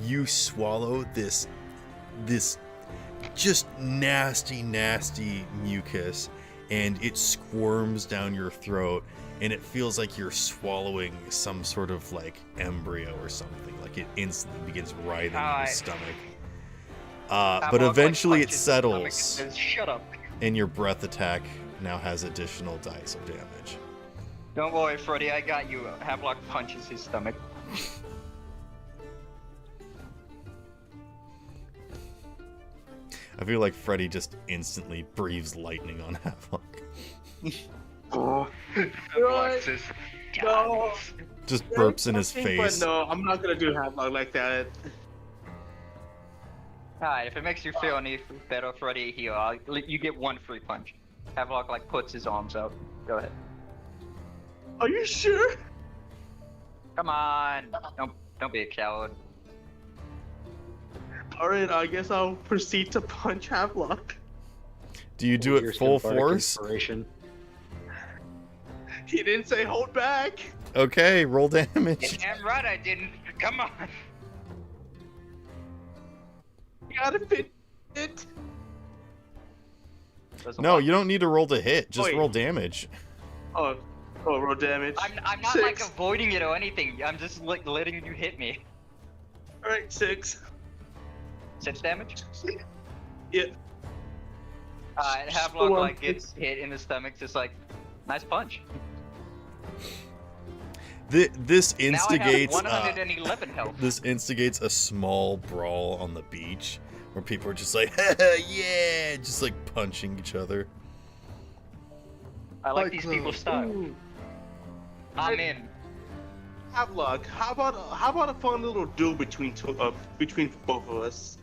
you swallow this just nasty mucus, and it squirms down your throat, and it feels like you're swallowing some sort of like embryo or something. Like it instantly begins writhing in your Alright. stomach. Havelock, But like, eventually it punches his stomach and settles, says, Shut up. and your breath attack now has additional dice of damage. Don't worry, Freddy, I got you. Havelock punches his stomach. I feel like Freddy just instantly breathes lightning on Havelock. Oh, Havelock says, no. Just burps in his face. But no, I'm not gonna do Havelock like that. Alright, if it makes you feel any better, Freddy, here, you get one free punch. Havelock, like, puts his arms out. Go ahead. Are you sure? Come on! Don't be a coward. Alright, I guess I'll proceed to punch Havelock. Do you do it Here's full Bardic force? Inspiration. He didn't say hold back. Okay, roll damage. Damn right I didn't. Come on! You gotta fit it. Doesn't No, work. you don't need to roll to hit. Just Wait. roll damage. Oh, roll damage. I'm not like 6. avoiding it or anything. I'm just like letting you hit me. Alright, 6. 6 damage? Yeah. And Havelock Well, like gets hit in the stomach, just like, nice punch. This instigates. Now I have 111 health. This instigates a small brawl on the beach, where people are just like, yeah, just like punching each other. I like these people's style. Ooh. I'm in. Havelock, how about a fun little duel between both of us?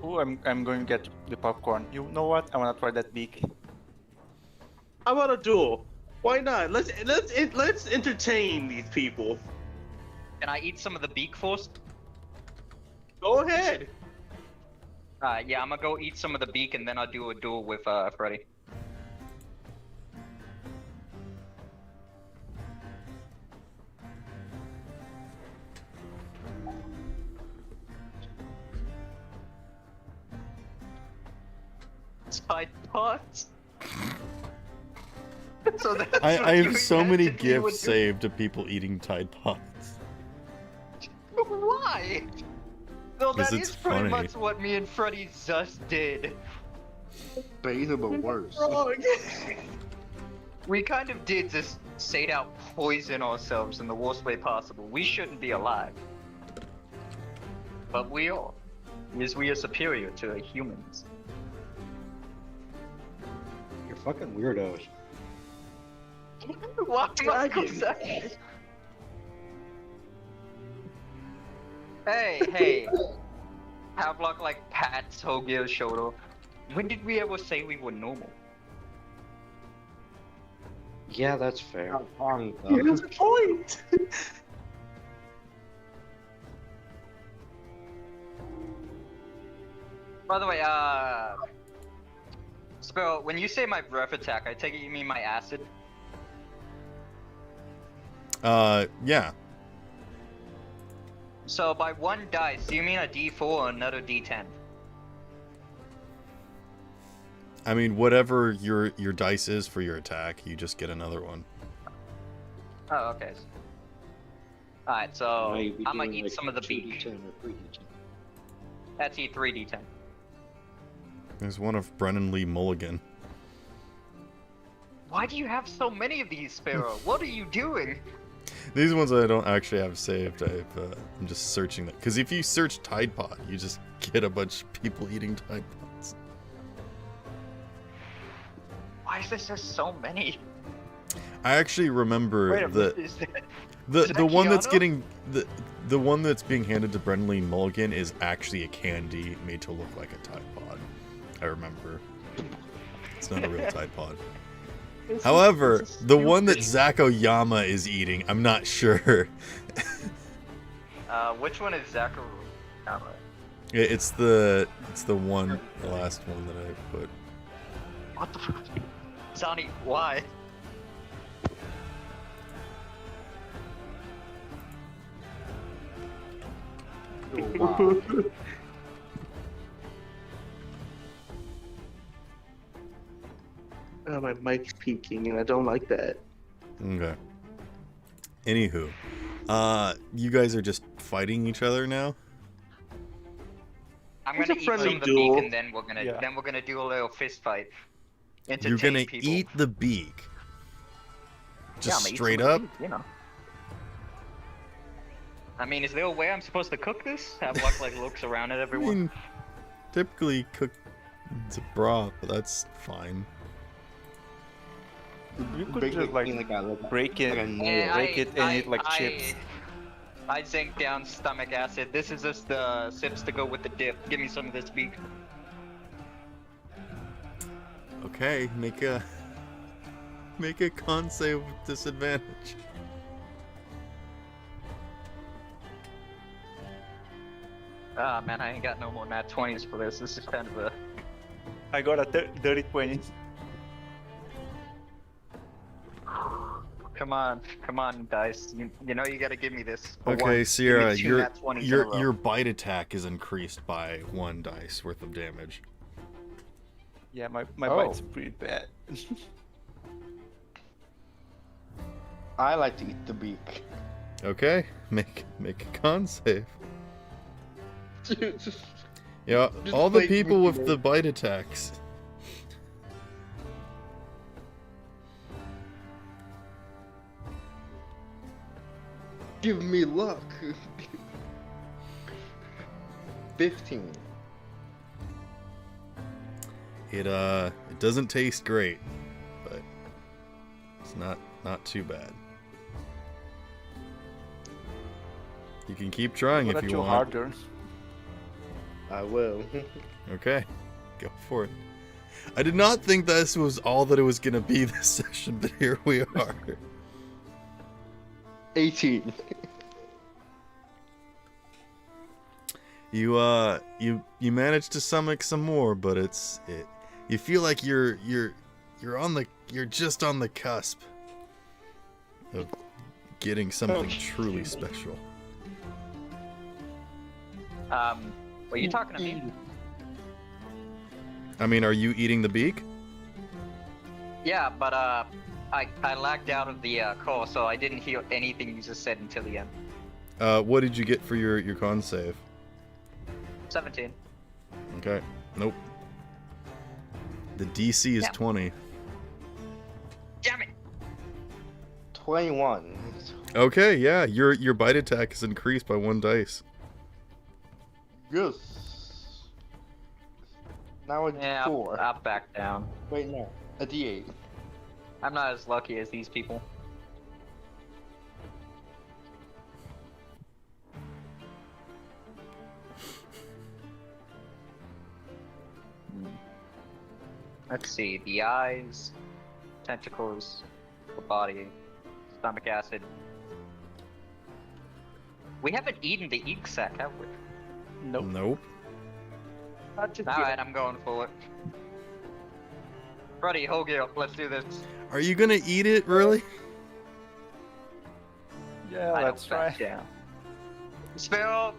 Oh, I'm going to get the popcorn. You know what? I wanna try that beak. How about a duel? Why not? Let's entertain these people. Can I eat some of the beak first? Go ahead. Yeah, I'm gonna go eat some of the beak and then I'll do a duel with Freddy. Tide Pods? So that's what I you have so many imagined you would gifts do? saved of people eating Tide Pods. Why? Well, 'Cause that it's is pretty funny. much what me and Freddy just did. These are the worst. Wrong. We kind of did just straight out poison ourselves in the worst way possible. We shouldn't be alive. But we are. Because we are superior to humans. You're fucking weirdos. Why Dragon. Hey. Havelock like pats Hogir's shoulder. When did we ever say we were normal? Yeah, that's fair. Here's the point. By the way, Sparrow, when you say my breath attack, I take it you mean my acid? Yeah. So by one dice, do you mean a D4 or another D10? I mean, whatever your dice is for your attack, you just get another one. Oh, okay. Alright, so Now you'd be I'm gonna doing, eat like, some of the beak. 2d10 or 3d10. That's eat 3D10. There's one of Brennan Lee Mulligan. Why do you have so many of these, Sparrow? What are you doing? These ones I don't actually have saved. I'm just searching them. Because if you search Tide Pod, you just get a bunch of people eating Tide Pods. Why is there just so many? I actually remember Wait a minute, is the that one that's Keanu? getting the one that's being handed to Brendan Mulligan is actually a candy made to look like a Tide Pod. I remember. It's not a real Tide Pod. However, the one that Zach Oyama is eating, I'm not sure. Which one is Zachary? It's the one, the last one that I put. What the fuck? Sonny, why? Oh, wow. My mic's peaking, and I don't like that. Okay. Anywho, you guys are just fighting each other now. I'm It's gonna a eat friendly some of the duel. beak, and then we're gonna do a little fist fight. You're gonna Entertain people. eat the beak. Just I'm gonna eat straight some of up. the beak, you know. I mean, is there a way I'm supposed to cook this? Have Luck like looks around at I everyone. mean, typically cook it's a broth, but that's fine. You could Break just it like in like a break it, like a nail. break it and eat like chips. I zinc down stomach acid. This is just the sips to go with the dip. Give me some of this beak. Okay, make a con save with disadvantage. Ah man, I ain't got no more nat 20s for this. This is kind of a. I got a dirty 20. Come on, dice. You know you gotta give me this. for Okay, once. Give me Sierra, two nat 20s in a row. your bite attack is increased by 1 dice worth of damage. Yeah, my Oh. bite's pretty bad. I like to eat the beak. Okay, make a con save. Yeah, Just all the fight people me, with man. the bite attacks. Give me luck. 15. It doesn't taste great, but it's not too bad. You can keep trying What if are you you want. harder? I will. Okay, go for it. I did not think this was all that it was gonna be this session, but here we are. 18. You managed to stomach some more, but you feel like you're just on the cusp of getting something truly special. Were you talking to me? I mean, are you eating the beak? Yeah, but I lagged out of the call, so I didn't hear anything you just said until the end. What did you get for your con save? 17. Okay, nope. The DC is Yeah. 20. Damn it! 21. Okay, yeah, your bite attack is increased by 1 dice. Yes. Now it's Yeah, 4. I'll back down. Wait, no. A D8. I'm not as lucky as these people. Let's see, the eyes, tentacles, the body, stomach acid. We haven't eaten the ink sack, have we? Nope. Nope. Alright, I'm going for it. Buddy, hold it up, let's do this. Are you gonna eat it, really? Yeah, I let's don't try. back down. Spell,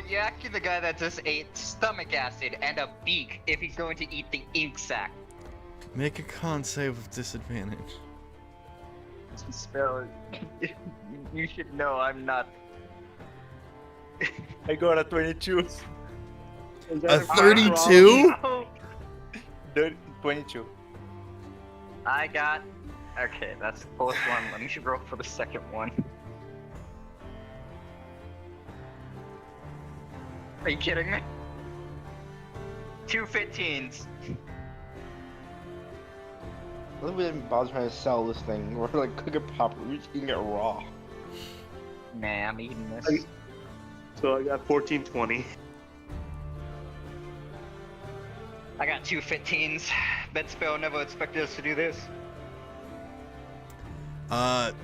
you're actually the guy that just ate stomach acid and a beak if he's going to eat the ink sack. Make a con save with disadvantage. Spell, you should know I'm not. I got a 22. A 32? 22. I got Okay, that's the first one. Let me roll for the second one. Are you kidding me? 2 15s. What if we didn't bother trying to sell this thing? We're like cook it properly. We're just eating it raw. Nah, I'm eating this. So I got 1420. I got 2 15s. Bet Spell never expected us to do this.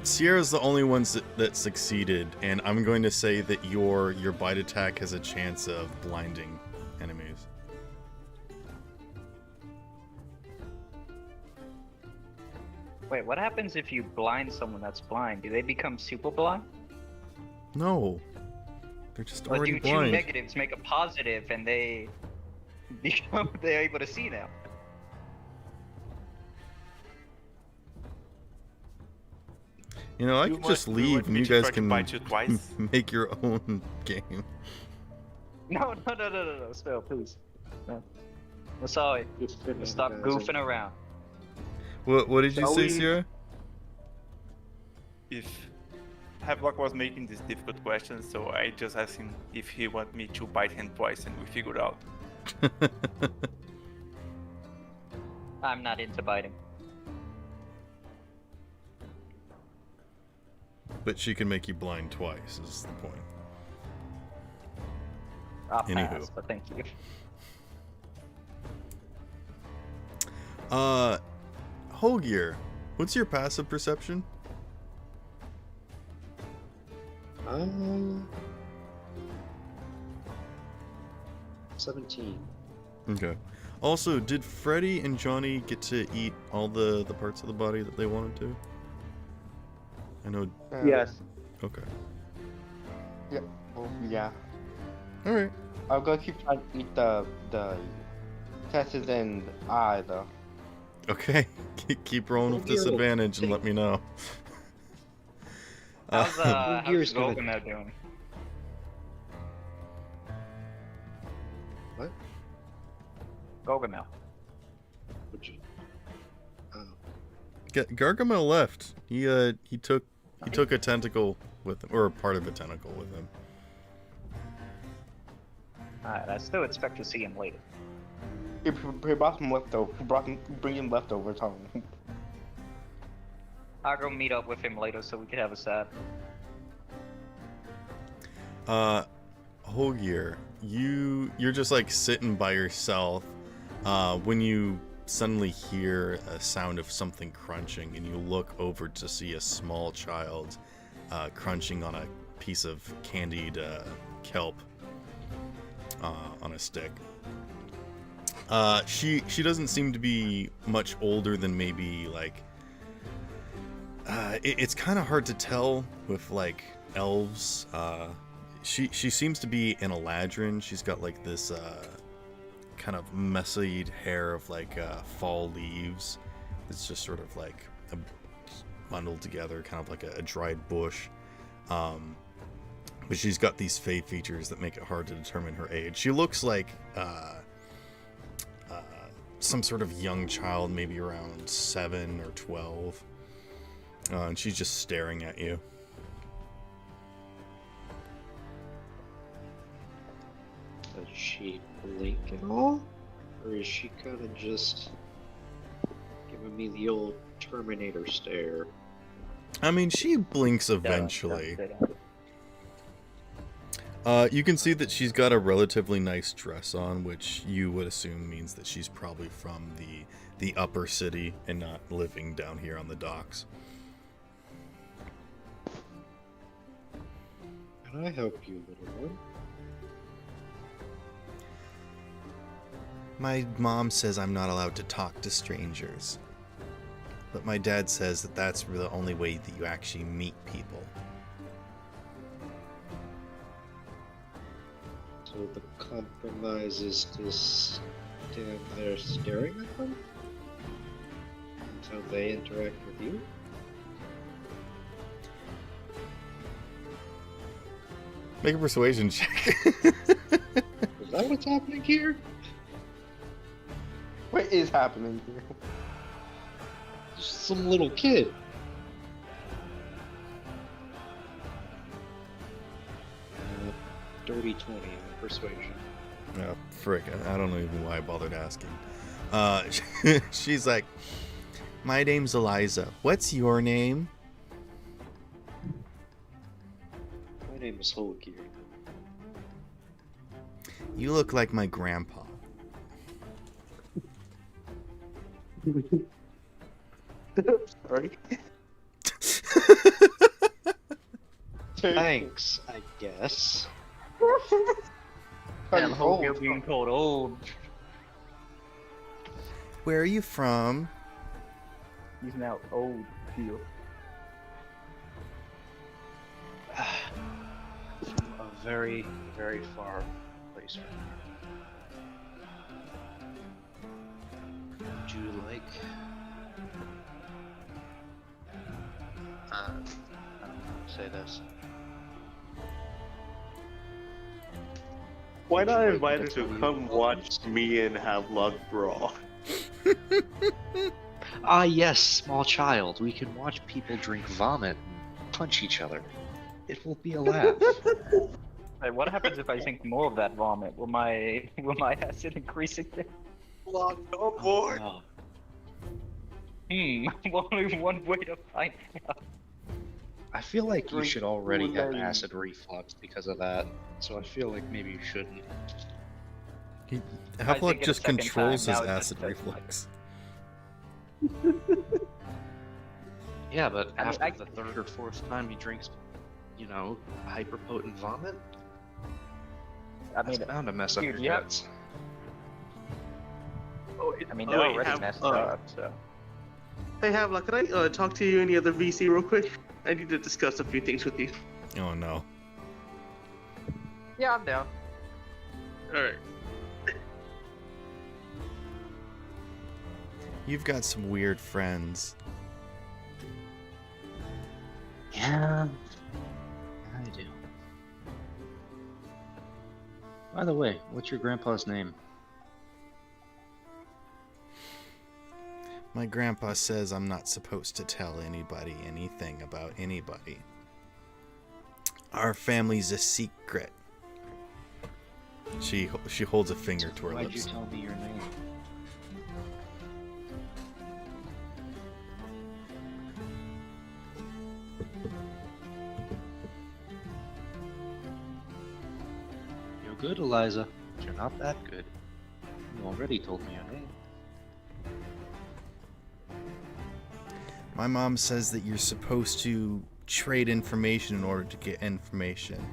Sierra's the only one that succeeded, and I'm going to say that your bite attack has a chance of blinding enemies. Wait, what happens if you blind someone that's blind? Do they become super blind? No, they're just Or already do blind. 2 negatives make a positive and they're able to see now? You know, I You could just want- you leave want and me you to guys try to can bite you twice? make your own game. No, Spell, please. No. I'm sorry. Stop goofing around. What did you Shall say, we- Sierra? If Havelock was making these difficult questions, so I just asked him if he want me to bite him twice, and we figured out. I'm not into biting. But she can make you blind twice, is the point. I'll Anywho. pass, but thank you. Holgear, what's your passive perception? 17. Okay. Also, did Freddy and Johnny get to eat all the parts of the body that they wanted to? I know. Yes. Okay. Yeah. Well, yeah. All right. I'm gonna keep trying to eat the testes and eye though. Okay. Keep rolling with disadvantage and let me know. How's Gear's gonna- Golgamel doing? What? Golgamel. Would you? Oh. Gargamel left. He took a tentacle with him, or a part of a tentacle with him. Alright, I still expect to see him later. He brought some leftovers. Bring him leftovers home. I'll go meet up with him later so we can have a chat. Holgear, you're just like sitting by yourself when you suddenly hear a sound of something crunching, and you look over to see a small child crunching on a piece of candied kelp on a stick. She doesn't seem to be much older than maybe like it's kind of hard to tell with like elves. She seems to be an Eladrin. She's got like this kind of messy hair of like fall leaves. It's just sort of like bundled together, kind of like a dried bush. But she's got these fey features that make it hard to determine her age. She looks like some sort of young child, maybe around 7 or 12. And she's just staring at you. Does she blink at all? Or is she kind of just giving me the old Terminator stare? I mean, she blinks eventually. You can see that she's got a relatively nice dress on, which you would assume means that she's probably from the upper city and not living down here on the docks. Can I help you, little one? My mom says I'm not allowed to talk to strangers. But my dad says that that's the only way that you actually meet people. So the compromise is to stand there staring at them? Until they interact with you? Make a persuasion check. Is that what's happening here? What is happening here? some little kid. Dirty 20 on persuasion. Oh, frick. I don't know even why I bothered asking. She's like, my name's Eliza. What's your name? My name is Holgir. You look like my grandpa. Sorry. Thanks, I guess. And hope you're being called old. Where are you from? He's now old, Theo. From a very, very far place from here. Would you like... I don't know how to say this. Why not invite her to come watch me and Havelock brawl? Ah, yes, small child. We can watch people drink vomit and punch each other. It will be a laugh. Hey, what happens if I drink more of that vomit? Will my acid increase again? Lock on board. Oh, Only one way to find out. I feel like you Drink should already have Kool-Aid. acid reflux because of that. So I feel like maybe you shouldn't. Havelock think it a just second controls time, his now it acid just does, like- reflux. Yeah, but I mean, after I- the third or fourth time he drinks, you know, hyperpotent vomit, I that's mean, bound to mess up dude, your yeah. guts. they're wait, already messed up, so. Hey Havelock, can I talk to you and the other VC real quick? I need to discuss a few things with you. Oh no. Yeah, I'm down. Alright. You've got some weird friends. Yeah, I do. By the way, what's your grandpa's name? My grandpa says I'm not supposed to tell anybody anything about anybody. Our family's a secret. She holds a finger to her Why'd you lips. tell me your name? You're good, Eliza. But you're not that good. You already told me your name. My mom says that you're supposed to trade information in order to get information.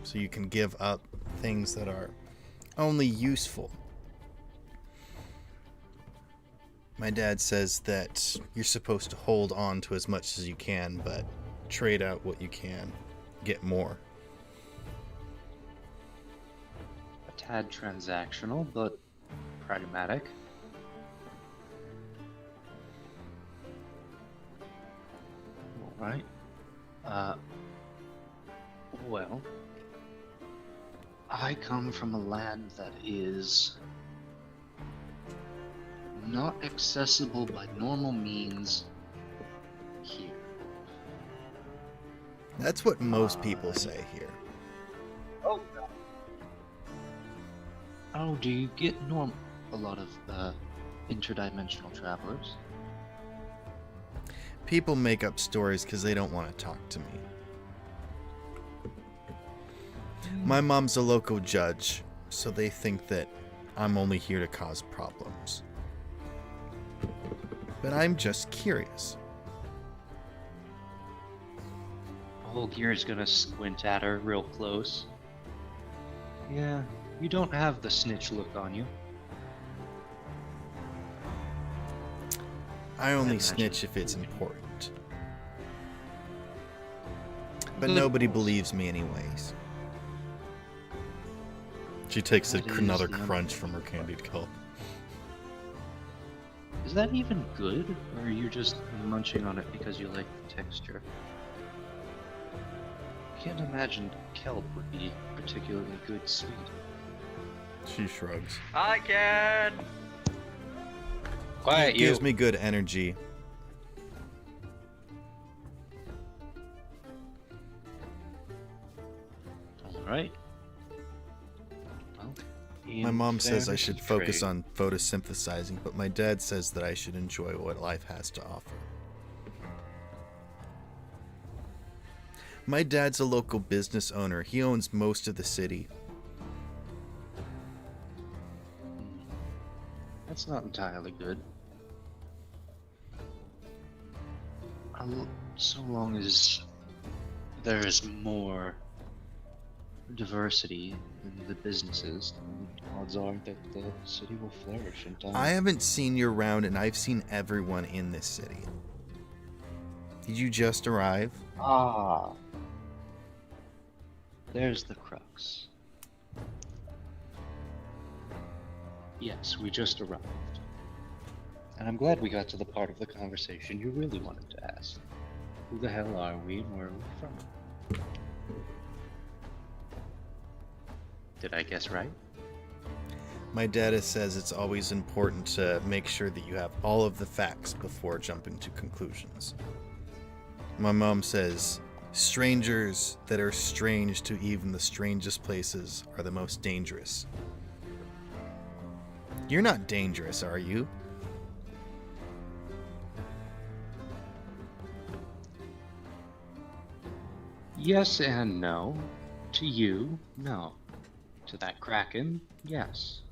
So you can give up things that are only useful. My dad says that you're supposed to hold on to as much as you can, but trade out what you can, get more. A tad transactional, but pragmatic. Alright. Well, I come from a land that is not accessible by normal means here. That's what most people say here. Oh, do you get a lot of interdimensional travelers? People make up stories because they don't want to talk to me. My mom's a local judge, so they think that I'm only here to cause problems. But I'm just curious. Holgir's gonna squint at her real close. Yeah, you don't have the snitch look on you. I only Imagine. snitch if it's important. But nobody believes me anyways. She takes That is another the crunch from her candied kelp. Is that even good, or are you just munching on it because you like the texture? I can't imagine kelp would be particularly good sweet. She shrugs. I can! Quiet, Gives me good energy. right. Well, My in mom says I fairness should to focus trade- on photosynthesizing, but my dad says that I should enjoy what life has to offer. My dad's a local business owner. He owns most of the city. That's not entirely good. So long as there is more diversity in the businesses, then odds are that the city will flourish in time. I haven't seen you around, and I've seen everyone in this city. Did you just arrive? Ah. There's the crux. Yes, we just arrived. And I'm glad we got to the part of the conversation you really wanted to ask. Who the hell are we and where are we from? Did I guess right? My dad says it's always important to make sure that you have all of the facts before jumping to conclusions. My mom says, strangers that are strange to even the strangest places are the most dangerous. You're not dangerous, are you? Yes and no. To you, no. To that Kraken, yes.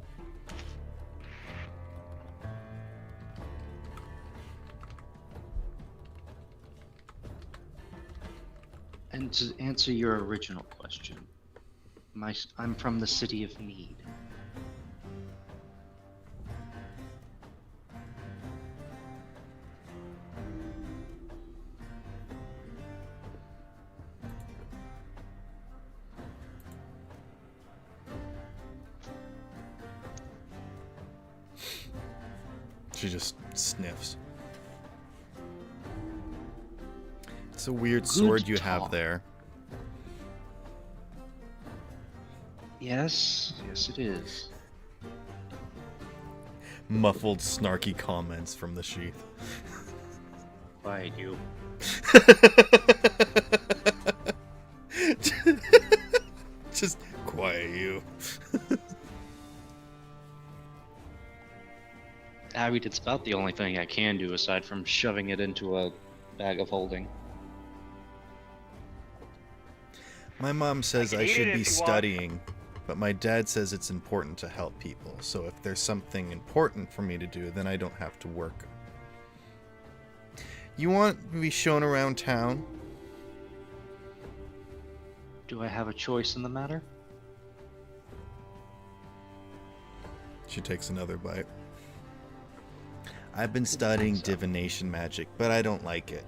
And to answer your original question, I'm from the city of Mead. She just sniffs. It's a weird sword you have talk. there. Yes, yes it is. Muffled, snarky comments from the sheath. Quiet you. Just quiet you. I mean, it's about the only thing I can do aside from shoving it into a bag of holding. My mom says can I eat should it be if you want. studying, but my dad says it's important to help people. So if there's something important for me to do, then I don't have to work. You want to be shown around town? Do I have a choice in the matter? She takes another bite. I've been studying divination magic, but I don't like it.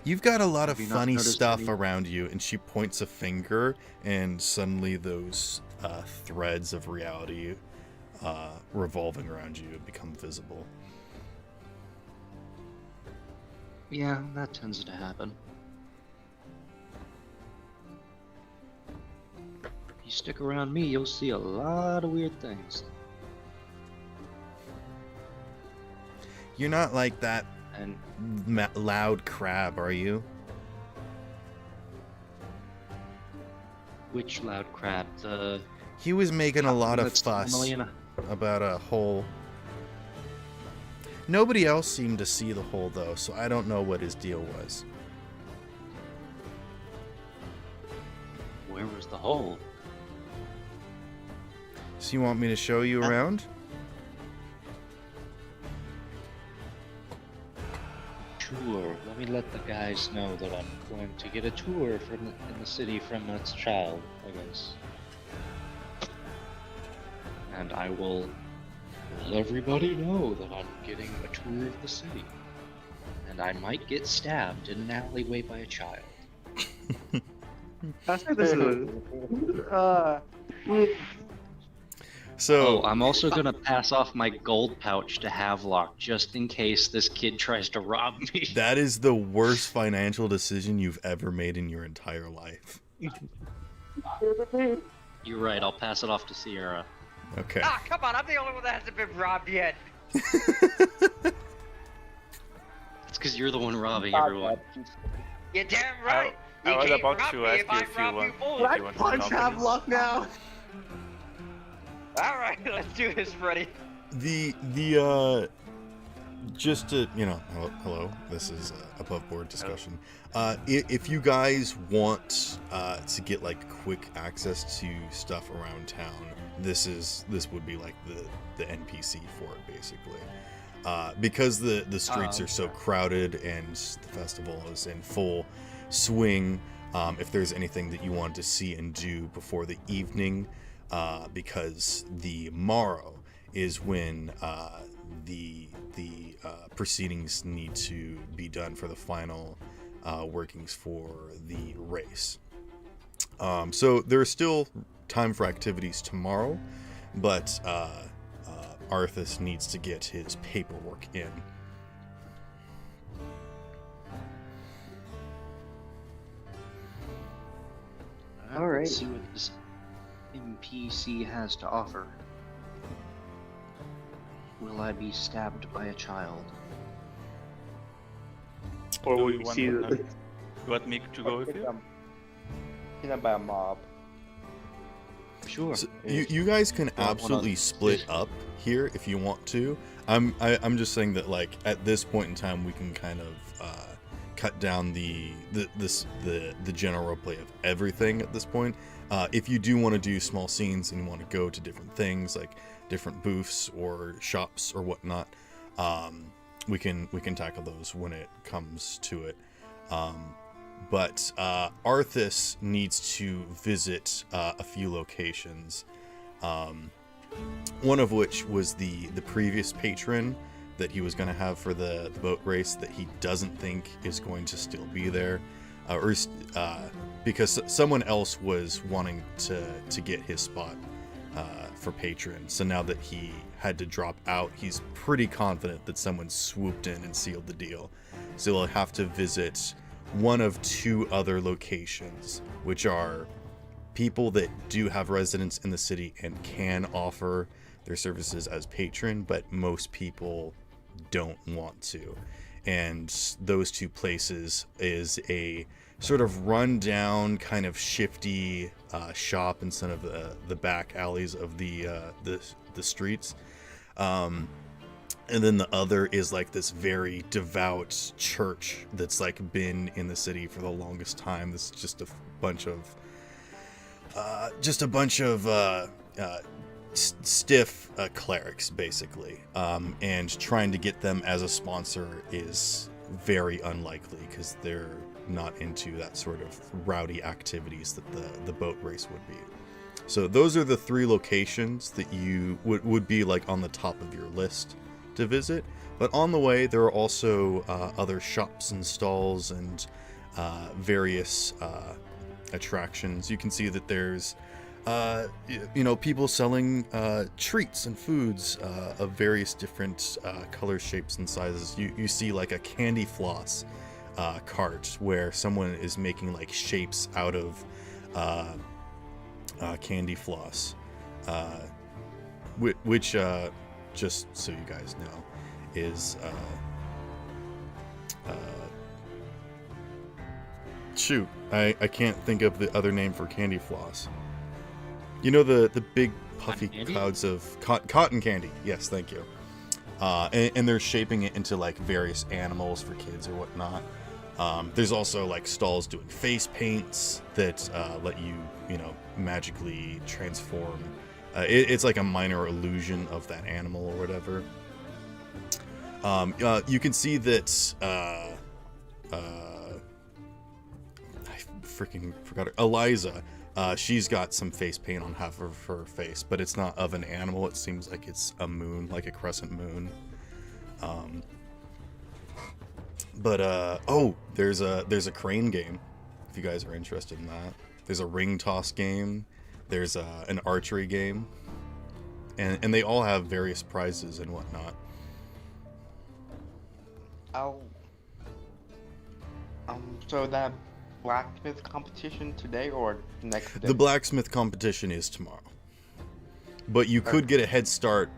You've got a lot of Have you not funny noticed stuff any- around you, and she points a finger, and suddenly those threads of reality revolving around you become visible. Yeah, that tends to happen. You stick around me, you'll see a lot of weird things. You're not like that And loud crab, are you? which loud crab? The He was making a lot of that's fuss normally in a- about a hole. Nobody else seemed to see the hole, though, so I don't know what his deal was. Where was the hole? So you want me to show you around? Sure. Let me let the guys know that I'm going to get a tour in the city from its child, I guess. And I will let everybody know that I'm getting a tour of the city. And I might get stabbed in an alleyway by a child. I think this is. So Oh, I'm also gonna pass off my gold pouch to Havelock just in case this kid tries to rob me. that is the worst financial decision you've ever made in your entire life. You're right, I'll pass it off to Sierra. Okay. Ah, come on, I'm the only one that hasn't been robbed yet. It's because you're the one robbing everyone. You're damn right. I was can't about rob to me ask if you I if you rob want. you full. Can I If you want to punch accompany. Havelock now? All right, let's do this, Freddy. Just to, hello, this is above board discussion. If you guys want to get like quick access to stuff around town, this would be like the NPC for it, basically. Because the streets are so crowded and the festival is in full swing. If there's anything that you want to see and do before the evening, because the morrow is when the proceedings need to be done for the final workings for the race. So there is still time for activities tomorrow, but Arthas needs to get his paperwork in. All right. Alright. Let's see what this NPC has to offer. Will I be stabbed by a child? Or Do will you you want see to- the, You want me to go with you? Kidnapped by a mob. Sure. So you guys can wanna- absolutely split up here if you want to. I'm just saying that like at this point in time we can kind of cut down the general roleplay of everything at this point. If you do want to do small scenes and you want to go to different things like different booths or shops or whatnot, we can tackle those when it comes to it. But Arthas needs to visit a few locations. One of which was the previous patron that he was going to have for the boat race that he doesn't think is going to still be there, because someone else was wanting to get his spot for patron. So now that he had to drop out, he's pretty confident that someone swooped in and sealed the deal. So he'll have to visit one of two other locations, which are people that do have residence in the city and can offer their services as patron, but most people don't want to. And those two places is a sort of rundown, kind of shifty shop in some of the back alleys of the streets. And then the other is like this very devout church that's like been in the city for the longest time. This is just a bunch of stiff clerics, basically. And trying to get them as a sponsor is very unlikely because they're not into that sort of rowdy activities that the boat race would be. So those are the three locations that you would be like on the top of your list to visit. But on the way, there are also other shops and stalls and various attractions. You can see that there's people selling treats and foods of various different colors, shapes, and sizes. You see like a candy floss cart where someone is making like shapes out of candy floss, which just so you guys know is shoot, I can't think of the other name for candy floss. You know the big puffy Cotton candy? clouds of cotton candy. Yes, thank you. And they're shaping it into like various animals for kids or whatnot. There's also like stalls doing face paints that let you magically transform. It's like a minor illusion of that animal or whatever. You can see that I freaking forgot her. Eliza. She's got some face paint on half of her face, but it's not of an animal. It seems like it's a moon, like a crescent moon. There's a crane game, if you guys are interested in that. There's a ring toss game. There's an archery game, and they all have various prizes and whatnot. So that blacksmith competition today or next day? The blacksmith competition is tomorrow, but you could get a head start.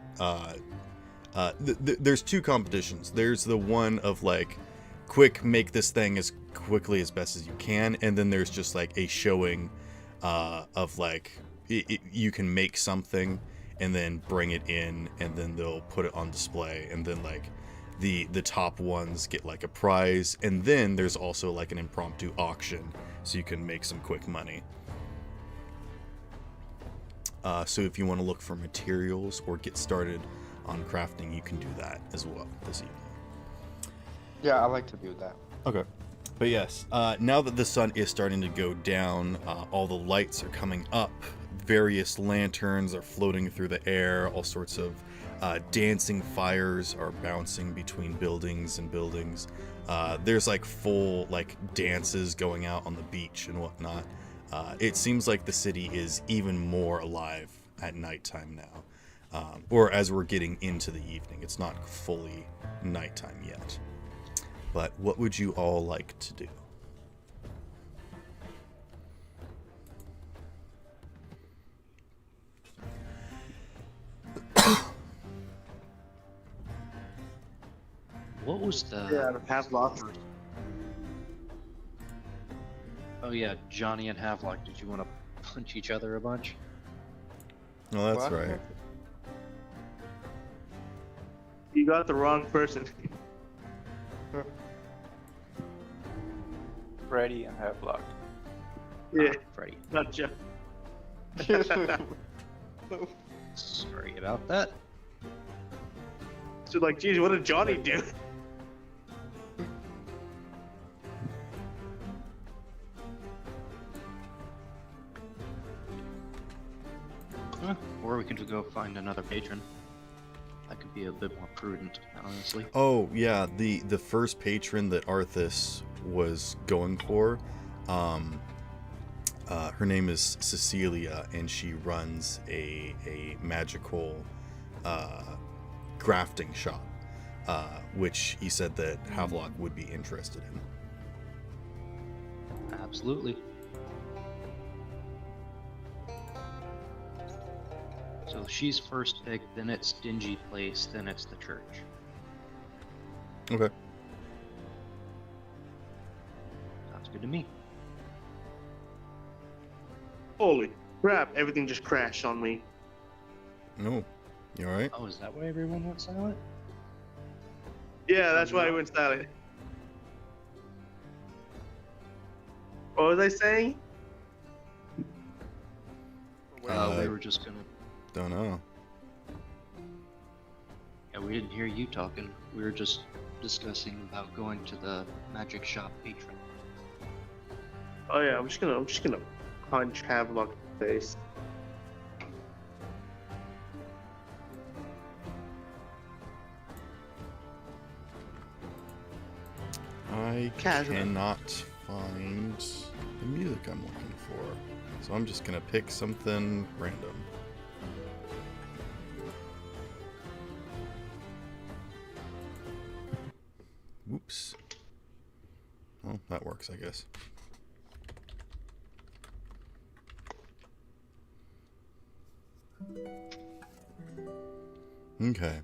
There's two competitions. There's the one of like quick, make this thing as quickly as best as you can, and then there's just like a showing of like you can make something and then bring it in, and then they'll put it on display, and then like the top ones get like a prize, and then there's also like an impromptu auction, so you can make some quick money. So if you want to look for materials or get started on crafting, you can do that as well this evening. Yeah, I like to do that. Okay. But yes, now that the sun is starting to go down, all the lights are coming up, various lanterns are floating through the air, all sorts of dancing fires are bouncing between buildings and buildings. There's like full like dances going out on the beach and whatnot. It seems like the city is even more alive at nighttime now, or as we're getting into the evening. It's not fully nighttime yet. But what would you all like to do? What was the? Yeah, the Havelock. Oh yeah, Johnny and Havelock. Did you want to punch each other a bunch? Oh, that's What? right. You got the wrong person. Freddy and Havelock. Yeah, Freddy. not Jeff. Sorry about that. So like, geez, what did Johnny do? Or we can just go find another patron. That could be a bit more prudent, honestly. Oh yeah, the first patron that Arthas was going for, her name is Cecilia, and she runs a magical crafting shop, which he said that Havelock would be interested in. Absolutely. So she's first pick, then it's Dingy Place, then it's the church. Okay. Sounds good to me. Holy crap! Everything just crashed on me. No, you all right? Oh, is that why everyone went silent? Yeah, that's why I went silent. What was I saying? We were just gonna. Don't know. Yeah, we didn't hear you talking. We were just discussing about going to the magic shop patron. Oh yeah, I'm just gonna punch Havelock in the face. I Casual. cannot find the music I'm looking for, so I'm just gonna pick something random. Whoops. Well, that works, I guess. Okay.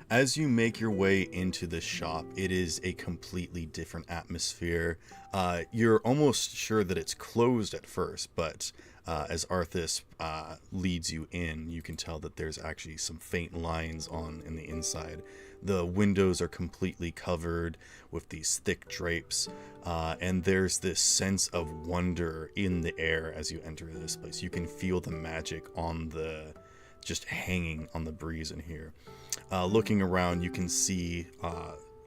As you make your way into this shop, it is a completely different atmosphere. You're almost sure that it's closed at first, but as Arthas leads you in, you can tell that there's actually some faint lines on in the inside. The windows are completely covered with these thick drapes, and there's this sense of wonder in the air as you enter this place. You can feel the magic on the just hanging on the breeze in here. Looking around, you can see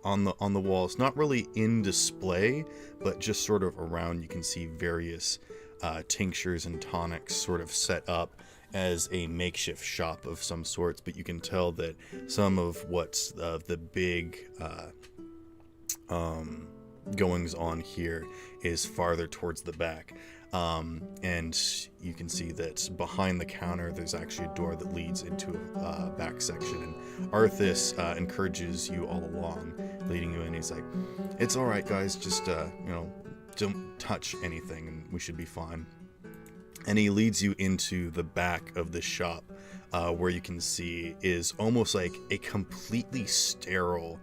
on the walls, not really in display, but just sort of around, you can see various tinctures and tonics sort of set up as a makeshift shop of some sorts. But you can tell that some of what's the big goings on here is farther towards the back. And you can see that behind the counter there's actually a door that leads into a back section, and Arthas encourages you all along, leading you in. He's like, it's all right, guys, just don't touch anything and we should be fine. And he leads you into the back of the shop, where you can see is almost like a completely sterile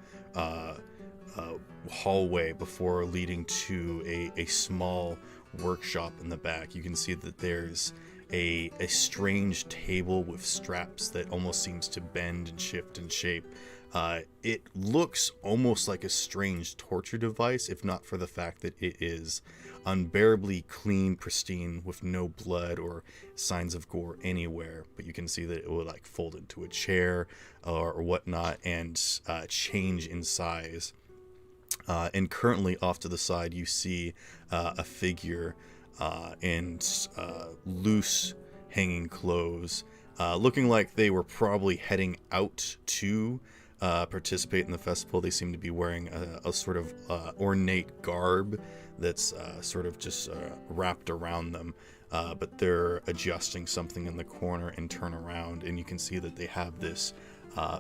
hallway before leading to a small workshop in the back. You can see that there's a strange table with straps that almost seems to bend and shift in shape. It looks almost like a strange torture device, if not for the fact that it is unbearably clean, pristine, with no blood or signs of gore anywhere. But you can see that it will like fold into a chair or whatnot and change in size. And currently off to the side, you see a figure in loose hanging clothes, looking like they were probably heading out to participate in the festival. They seem to be wearing a sort of ornate garb that's sort of just wrapped around them, but they're adjusting something in the corner and turn around, and you can see that they have this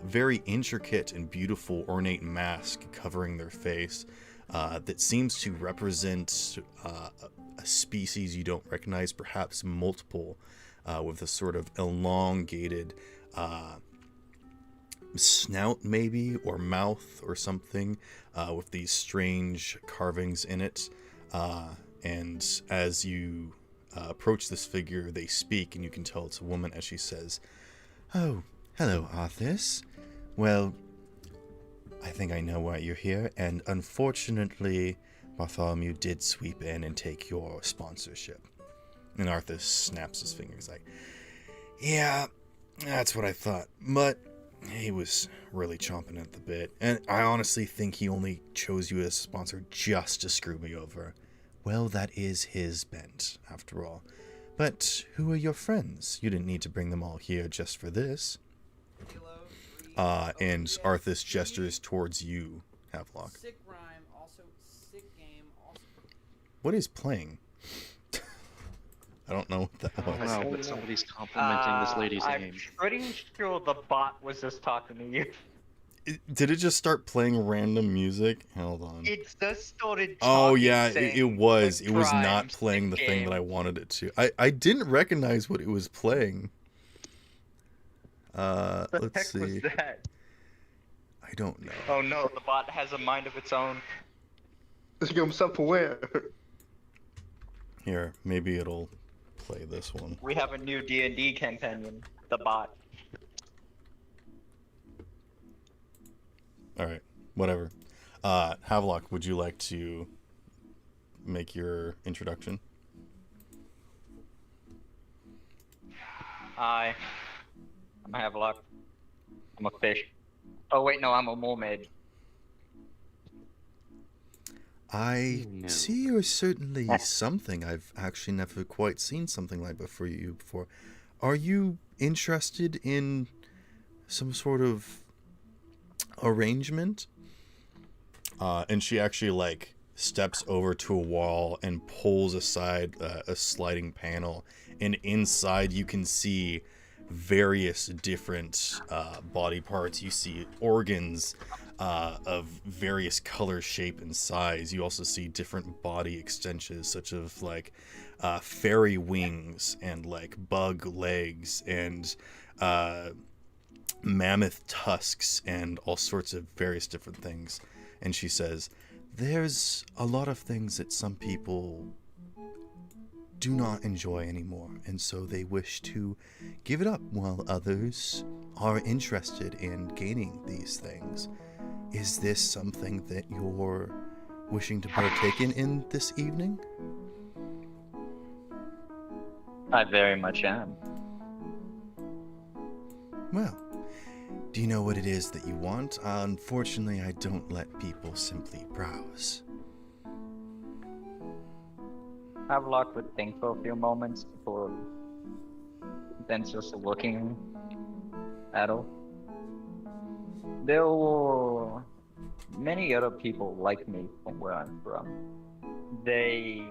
very intricate and beautiful ornate mask covering their face that seems to represent a species you don't recognize, perhaps multiple, with a sort of elongated snout maybe, or mouth or something, with these strange carvings in it. And as you approach this figure, they speak, and you can tell it's a woman as she says, "Oh, hello, Arthas. Well, I think I know why you're here, and unfortunately, Bartholomew did sweep in and take your sponsorship." And Arthas snaps his fingers like, "Yeah, that's what I thought, but he was really chomping at the bit, and I honestly think he only chose you as a sponsor just to screw me over. Well, that is his bent, after all. But who are your friends? You didn't need to bring them all here just for this." And Arthas gestures towards you, Havelock. Sick rhyme, also sick game, also. What is playing? I don't know what that I don't was. know, but somebody's complimenting this lady's I'm name. pretty sure the bot was just talking to you. Did it just start playing random music? Hold on. It just started talking. Oh yeah, it saying, was. "Sick It was not rhyme, playing the sick thing that game." I wanted it to. I didn't recognize what it was playing. The Let's heck see. was that? I don't know. Oh no, the bot has a mind of its own. Let's get him self-aware. Here, maybe it'll play this one. We have a new D&D companion, the bot. All right, whatever. Havelock, would you like to make your introduction? Hi. I'm a Havelock. I'm a fish. Oh wait, no, I'm a mermaid. I No. see you're certainly something. I've actually never quite seen something like that for you before. Are you interested in some sort of arrangement? And she actually like steps over to a wall and pulls aside a sliding panel, and inside you can see various different body parts. You see organs of various color, shape, and size. You also see different body extensions, such as like fairy wings and like bug legs and mammoth tusks and all sorts of various different things. And she says, "There's a lot of things that some people do not enjoy anymore, and so they wish to give it up, while others are interested in gaining these things. Is this something that you're wishing to partake in this evening?" I very much am. Well, do you know what it is that you want? Unfortunately, I don't let people simply browse. Havelock would think for a few moments before then just looking at her. There were many other people like me from where I'm from. They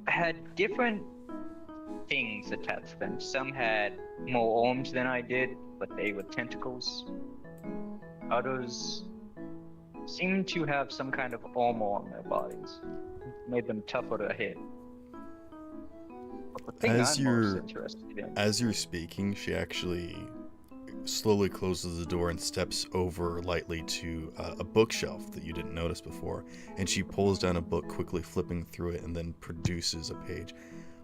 had different things attached to them. Some had more arms than I did, but they were tentacles. Others seemed to have some kind of armor on their bodies. Made them tougher to hit. But the thing As I'm you're- most interested in... As you're speaking, she actually slowly closes the door and steps over lightly to a bookshelf that you didn't notice before, and she pulls down a book, quickly flipping through it, and then produces a page.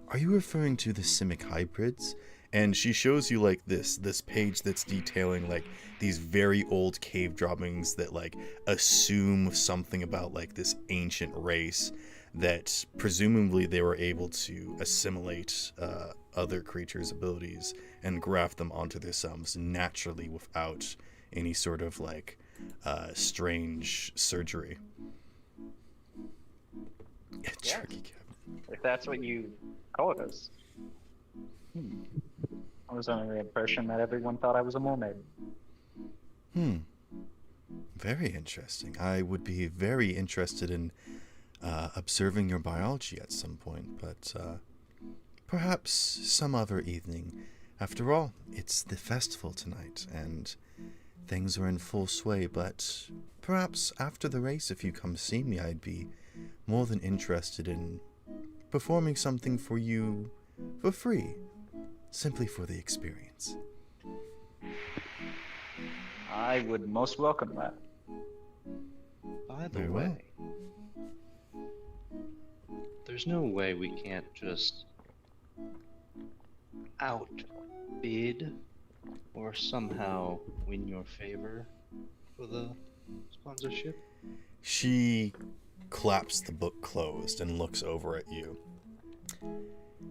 Are you referring to the Simic Hybrids? And she shows you like this page that's detailing like these very old cave drawings that like assume something about like this ancient race that presumably they were able to assimilate other creatures' abilities and graft them onto themselves naturally without any sort of like strange surgery. Yeah. Jerky cabinet. If that's what you call it as. I was under the impression that everyone thought I was a mermaid. Very interesting. I would be very interested in observing your biology at some point, but perhaps some other evening. After all, it's the festival tonight, and things are in full sway, but perhaps after the race, if you come see me, I'd be more than interested in performing something for you for free, simply for the experience. I would most welcome that. By the Very way, there's no way we can't just outbid or somehow win your favor for the sponsorship? She claps the book closed and looks over at you.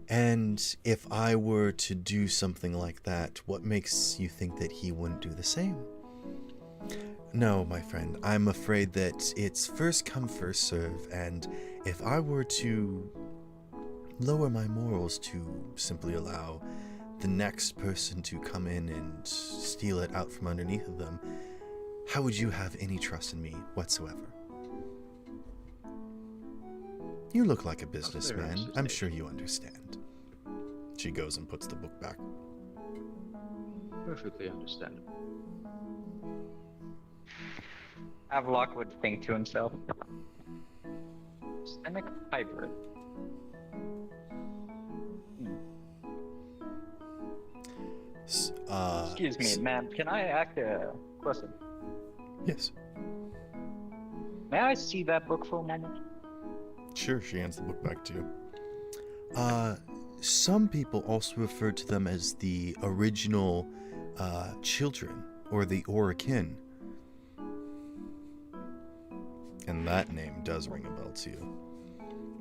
And if I were to do something like that, what makes you think that he wouldn't do the same? No, my friend, I'm afraid that it's first come, first serve, and if I were to lower my morals to simply allow the next person to come in and steal it out from underneath of them, how would you have any trust in me whatsoever? You look like a businessman. I'm sure you understand. She goes and puts the book back. Perfectly understandable. Havelock would think to himself. Simic hybrid. Excuse me, ma'am. Can I ask a question? Yes. May I see that book for a moment? Sure, she hands the book back to you. Some people also refer to them as the original children, or the Orakin. And that name does ring a bell to you.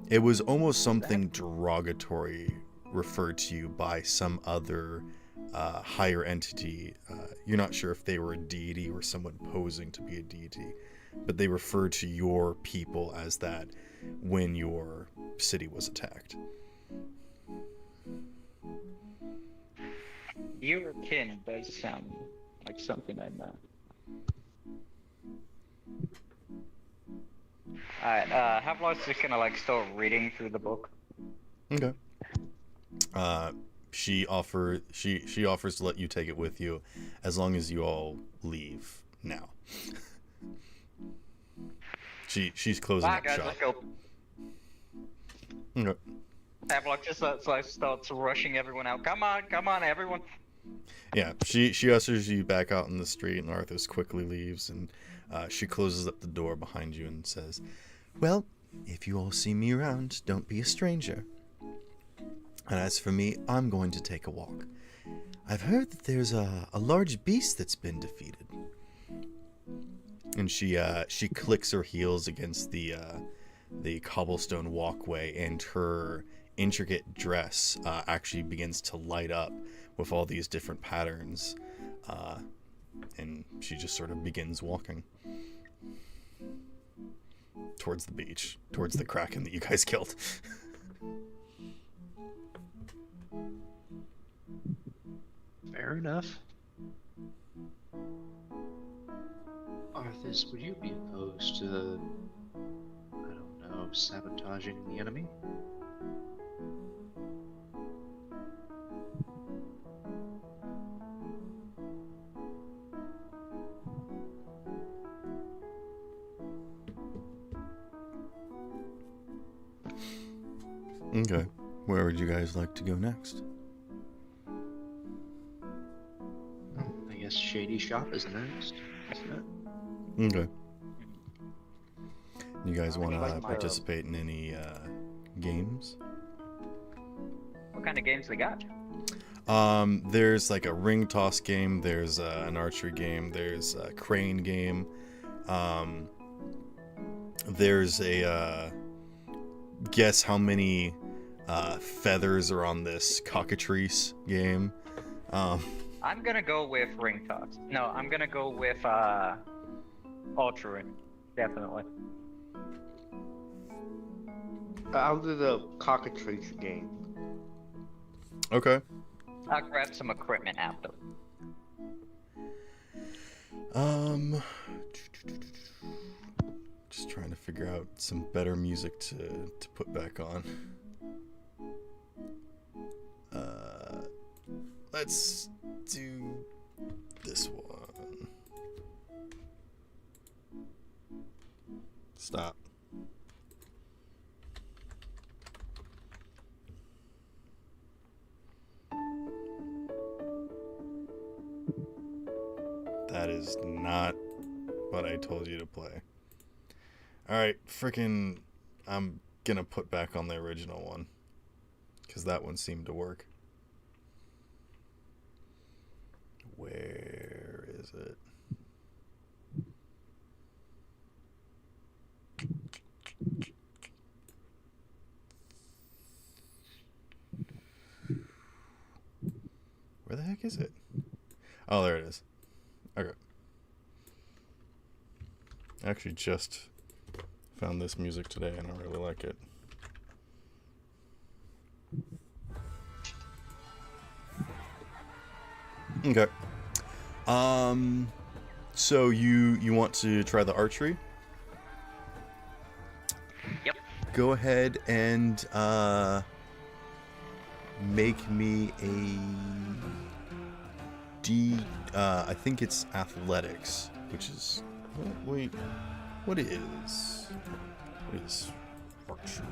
It was almost something derogatory referred to you by some other higher entity. You're not sure if they were a deity or someone posing to be a deity, but they referred to your people as that when your city was attacked. Your kin does sound like something I know. Alright, Havelock's just gonna like start reading through the book. Okay. She offers to let you take it with you as long as you all leave now. She's closing Bye up guys, shop. let's go. Okay. Havelock just starts rushing everyone out. Come on, everyone. Yeah, she ushers you back out in the street, and Arthas quickly leaves, and she closes up the door behind you and says, "Well, if you all see me around, don't be a stranger. And as for me, I'm going to take a walk. I've heard that there's a large beast that's been defeated." And she clicks her heels against the cobblestone walkway, and her intricate dress actually begins to light up with all these different patterns, and she just sort of begins walking towards the beach, towards the kraken that you guys killed. Fair enough. Arthas, would you be opposed to, I don't know, sabotaging the enemy? Okay. Where would you guys like to go next? I guess Shady Shop is next, isn't it? Okay. You guys want to like my- participate in any games? What kind of games we got? There's like a ring toss game. There's an archery game. There's a crane game. There's a guess how many feathers are on this cockatrice game. I'm gonna go with ring toss. No, I'm gonna go with ultra ring. Definitely. I'll do the cockatrice game. Okay. I'll grab some equipment after. Just trying to figure out some better music to put back on. Let's do this one. Stop. That is not what I told you to play. Alright, frickin' I'm gonna put back on the original one. Because that one seemed to work. Where is it? Where the heck is it? Oh, there it is. Okay. I actually just found this music today and I really like it. Okay. So you want to try the archery? Yep. Go ahead and make me a I think it's athletics, which is wait, what is archery?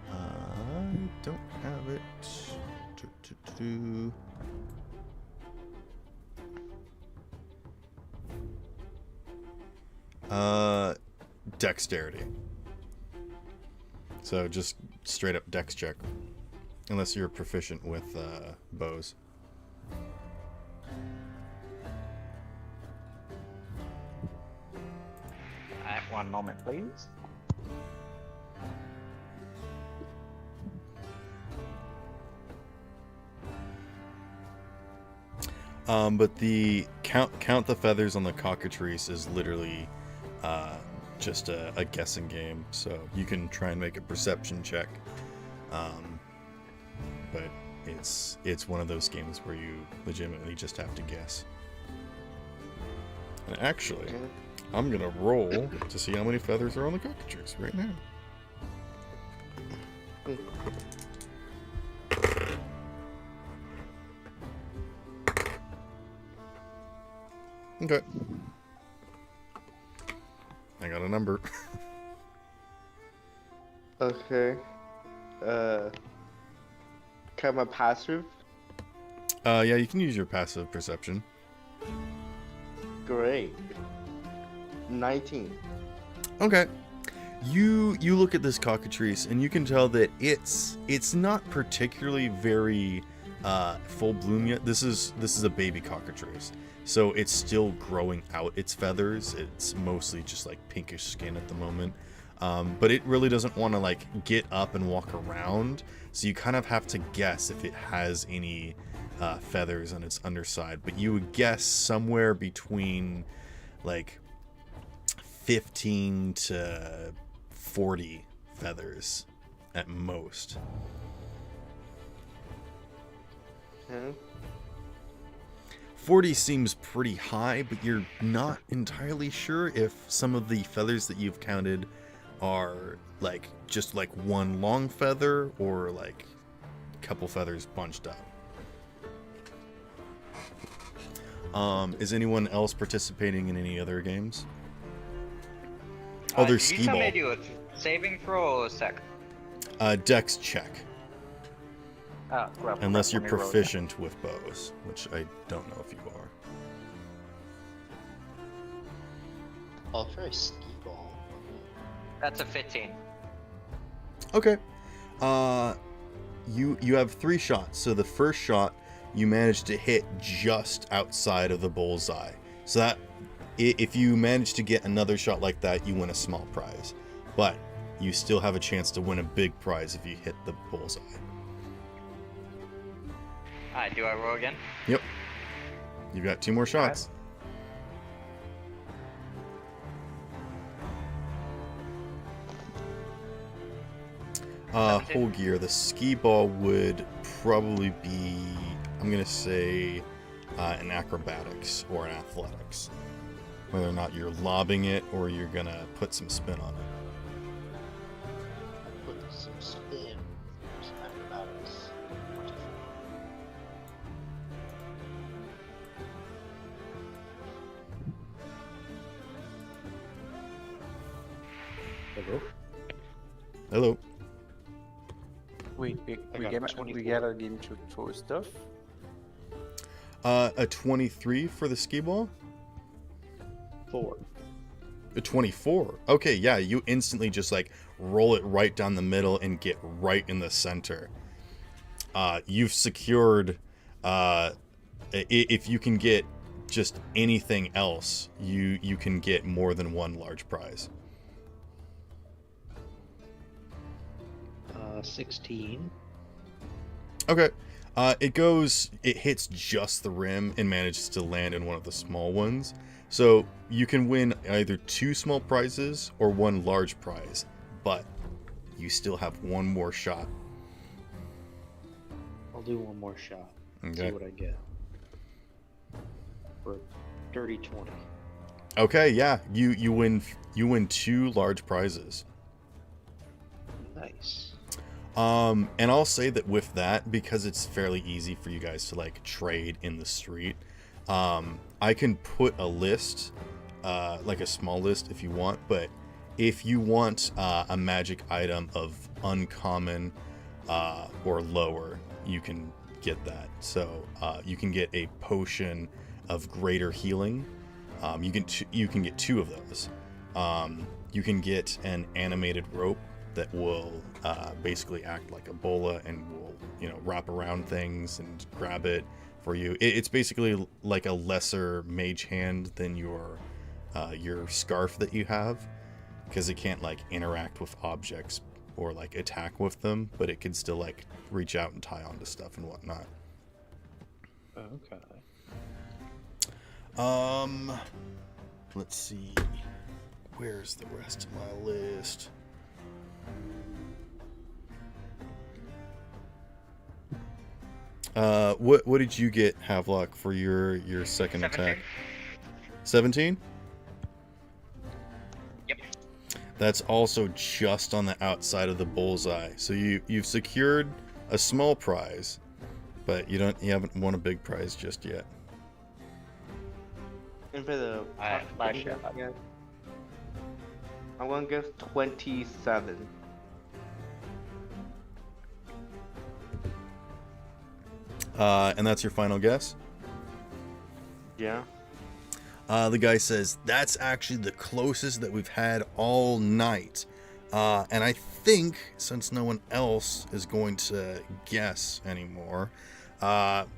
I don't have it. Dexterity. So just straight up dex check. Unless you're proficient with bows. Alright, one moment, please. But the count the feathers on the cockatrice is literally just a guessing game. So you can try and make a perception check. But it's one of those games where you legitimately just have to guess. And actually, I'm gonna roll to see how many feathers are on the cockatrice right now. Okay. I got a number. Okay. Can my passive? Yeah, you can use your passive perception. Great. 19. Okay. You look at this cockatrice and you can tell that it's not particularly very full bloom yet. This is a baby cockatrice. So it's still growing out its feathers. It's mostly just like pinkish skin at the moment. But it really doesn't want to like get up and walk around. So you kind of have to guess if it has any feathers on its underside. But you would guess somewhere between like 15 to 40 feathers at most. Okay. 40 seems pretty high, but you're not entirely sure if some of the feathers that you've counted are like just like one long feather or like a couple feathers bunched up. Is anyone else participating in any other games? Oh, there's Did you tell me to skee-ball. do a saving throw or a sec? Dex check. Grapple, Unless you're let me roll. proficient with bows, which I don't know if you are. I'll try skee ball. That's a 15. Okay. You have 3 shots. So the first shot you managed to hit just outside of the bullseye. So that if you manage to get another shot like that, you win a small prize. But you still have a chance to win a big prize if you hit the bullseye. Alright, do I roll again? Yep. You've got 2 more shots. Whole gear. The skee ball would probably be, I'm gonna say, an acrobatics or an athletics. Whether or not you're lobbing it or you're gonna put some spin on it. Put some spin. Some acrobatics. Hello? Hello. We I got get 24. a game to throw stuff. A 23 for the skee ball? 4. A 24. Okay, yeah, you instantly just like roll it right down the middle and get right in the center. You've secured, if you can get just anything else, you can get more than one large prize. 16. Okay. It hits just the rim and manages to land in one of the small ones. So you can win either 2 small prizes or 1 large prize, but you still have 1 more shot. I'll do one more shot. Okay. See what I get. For dirty 20. Okay, yeah, you win 2 large prizes. Nice. And I'll say that with that, because it's fairly easy for you guys to like trade in the street, I can put a list, like a small list if you want, but if you want a magic item of uncommon or lower, you can get that. So you can get a potion of greater healing. You can get 2 of those. You can get an animated rope that will basically act like a bola and will, wrap around things and grab it for you. It's basically like a lesser mage hand than your scarf that you have, because it can't like interact with objects or like attack with them, but it can still like reach out and tie onto stuff and whatnot. Okay. Let's see. Where's the rest of my list? What did you get, Havelock, for your second 17. attack? 17? Yep. That's also just on the outside of the bullseye. So you've secured a small prize, but you haven't won a big prize just yet. And for the Last shot. yeah, I'm gonna guess 27. And that's your final guess? Yeah. The guy says, that's actually the closest that we've had all night. And I think, since no one else is going to guess anymore,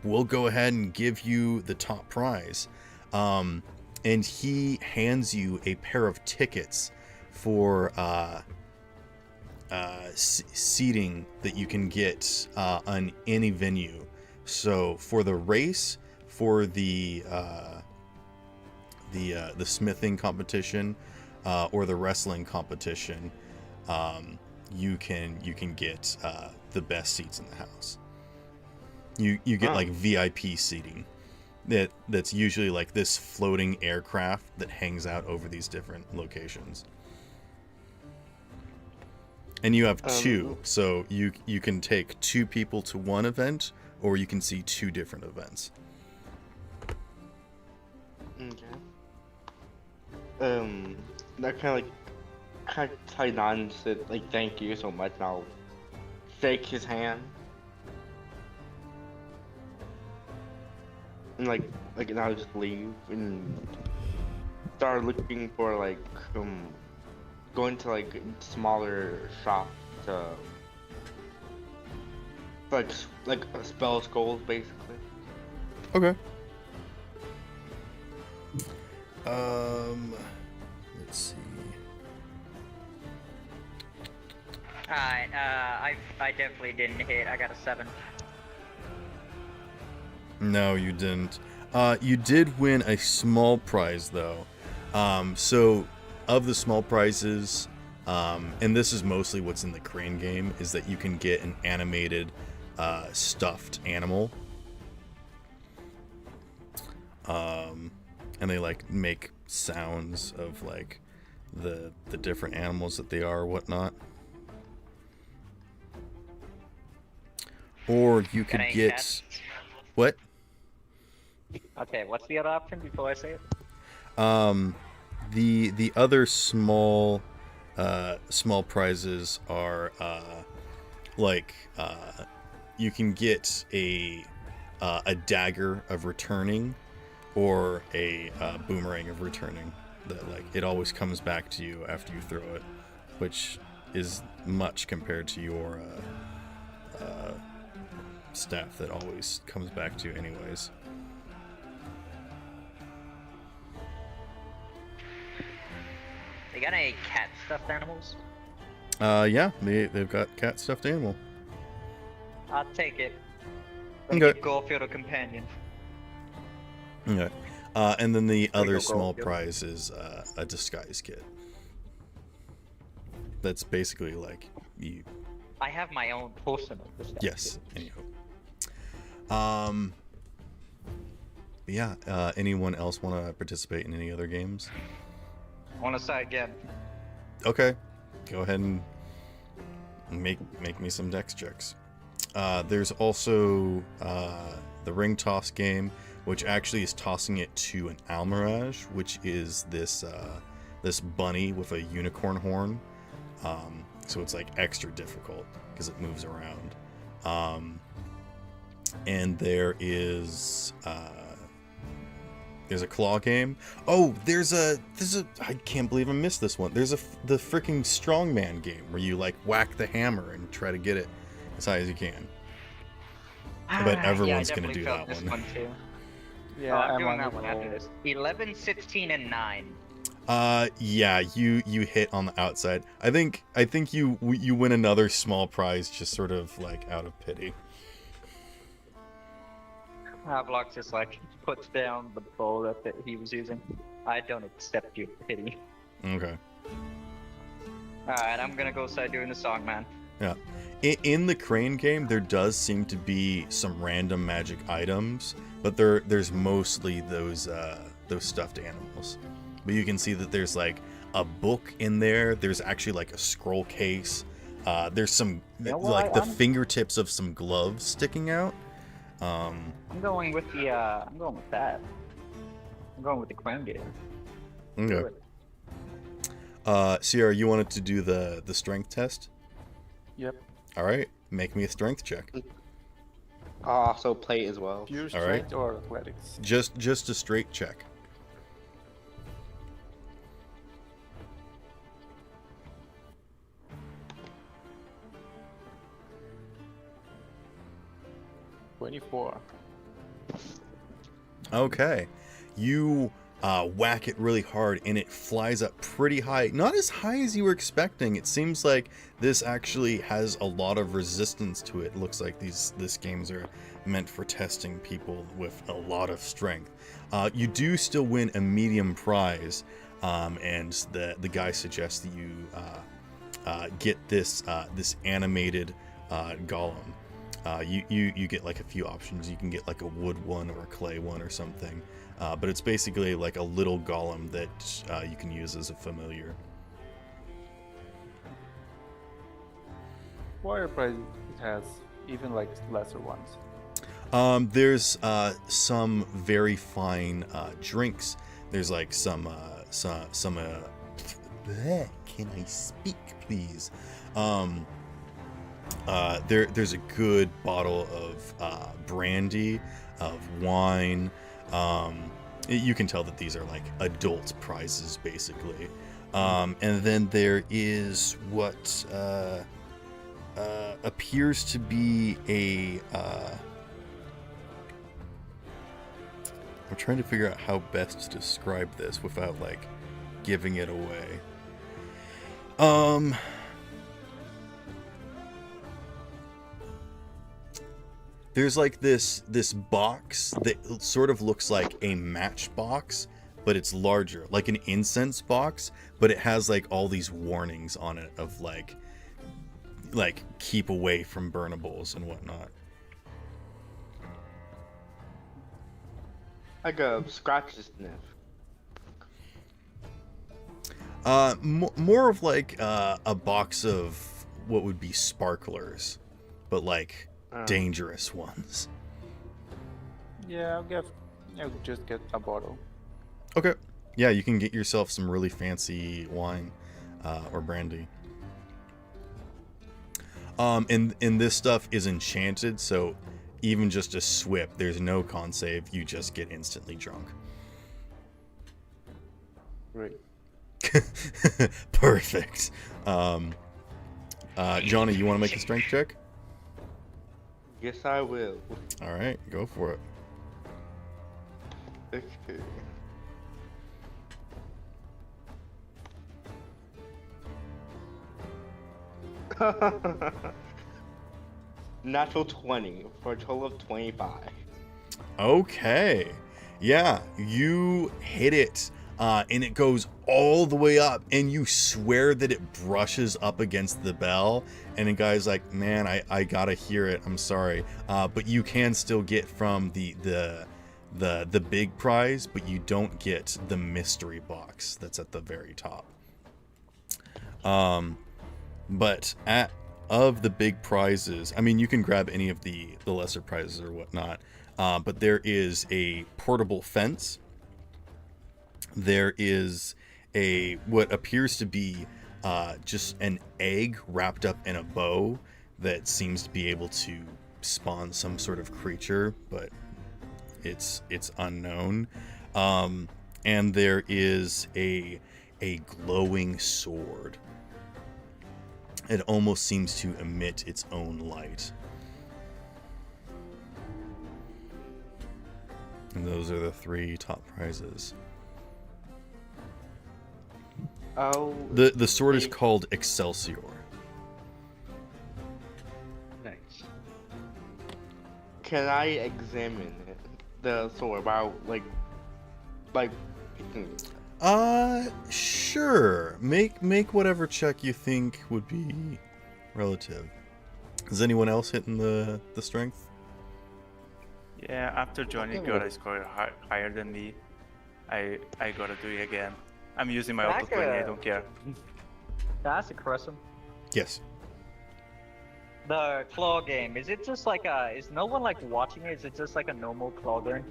we'll go ahead and give you the top prize. And he hands you a pair of tickets for seating that you can get on any venue. So for the race, for the smithing competition, or the wrestling competition, you can get the best seats in the house. You get like VIP seating. That's usually like this floating aircraft that hangs out over these different locations. And you have 2, so you can take 2 people to one event, or you can see 2 different events. that kind of tied on and said like thank you so much, and I'll shake his hand. And and I'll just leave and start looking for going to smaller shops to like spell skulls basically. Okay. Let's see. Alright, I definitely didn't hit. I got a 7. No, you didn't. You did win a small prize though. So of the small prizes, and this is mostly what's in the Crane game, is that you can get an animated stuffed animal. And they like make sounds of like the different animals that they are or whatnot. Or you could Can I get cast? what? Okay, what's the other option before I say it? The other small prizes are you can get a dagger of returning, or a boomerang of returning that like it always comes back to you after you throw it, which is much compared to your staff that always comes back to you anyways. They got any cat stuffed animals? Yeah, they've got cat stuffed animal. I'll take it. Okay. Give Goldfield a companion. Okay. And then the other go, small Goldfield. prize is a disguise kit. That's basically like you. I have my own personal disguise. Yes. Anyhow. But yeah. Anyone else want to participate in any other games? On a side again. Okay. Go ahead and make me some dex checks. There's also the ring toss game, which actually is tossing it to an Almirage, which is this bunny with a unicorn horn. So it's like extra difficult because it moves around. And there's a claw game. Oh, there's a I can't believe I missed this one. There's the freaking strongman game where you like whack the hammer and try to get it as high as you can. But everyone's gonna do that one. Too. Yeah, I'm I'm doing on that the one after roll. this. 11, 16, and 9. Yeah, you hit on the outside. I think you win another small prize just sort of like out of pity. Havelock just like puts down the bow that he was using. I don't accept your pity. Okay. Alright, I'm gonna go start doing the song, man. Yeah. In the Crane game, there does seem to be some random magic items, but there's mostly those stuffed animals. But you can see that there's like a book in there. There's actually like a scroll case. There's some like the fingertips of some gloves sticking out. I'm going with the I'm going with that. I'm going with the crown game. Okay. Sierra, you wanted to do the strength test? Yep. All right, make me a strength check. I'll also play as well. Pure All right. strength or athletics? Just a straight check. $24. Okay, you whack it really hard and it flies up pretty high. Not as high as you were expecting. It seems like this actually has a lot of resistance to it. It looks like these games are meant for testing people with a lot of strength. You do still win a medium prize, and the guy suggests that you get this animated golem. You get like a few options. You can get like a wood one or a clay one or something. But it's basically like a little golem that you can use as a familiar. What other prizes it has? Even like lesser ones. There's some very fine drinks. There's like some can I speak, please? There's a good bottle of brandy, of wine. You can tell that these are like adult prizes, basically. And then there is what appears to be a. I'm trying to figure out how best to describe this without like giving it away. There's like this box that sort of looks like a matchbox, but it's larger, like an incense box, but it has like all these warnings on it of like keep away from burnables and whatnot. Like a scratch sniff. More of like a box of what would be sparklers, but like dangerous ones. Yeah, I'll just get a bottle. Okay. Yeah, you can get yourself some really fancy wine or brandy. And this stuff is enchanted, so even just a swip, there's no con save. You just get instantly drunk. Great. Perfect. Johnny, you want to make a strength check? Yes, I will. All right, go for it. Okay. Natural 20 for a total of 25. Okay. Yeah, you hit it, and it goes all the way up, and you swear that it brushes up against the bell, and the guy's like, man, I gotta hear it, I'm sorry. But you can still get from the big prize, but you don't get the mystery box that's at the very top. But of the big prizes, I mean, you can grab any of the lesser prizes or whatnot, but there is a portable fence. There is what appears to be just an egg wrapped up in a bow that seems to be able to spawn some sort of creature, but it's unknown. And there is a glowing sword. It almost seems to emit its own light. And those are the 3 top prizes. Oh. The sword is called Excelsior. Nice. Can I examine it, the sword while like picking it? Sure. Make whatever check you think would be relative. Is anyone else hitting the strength? Yeah, after Johnny got a score higher than me, I gotta do it again. I'm using my auto 20, I don't care. That's a question. Yes. The claw game, is it just like is no one like watching it? Is it just like a normal claw game?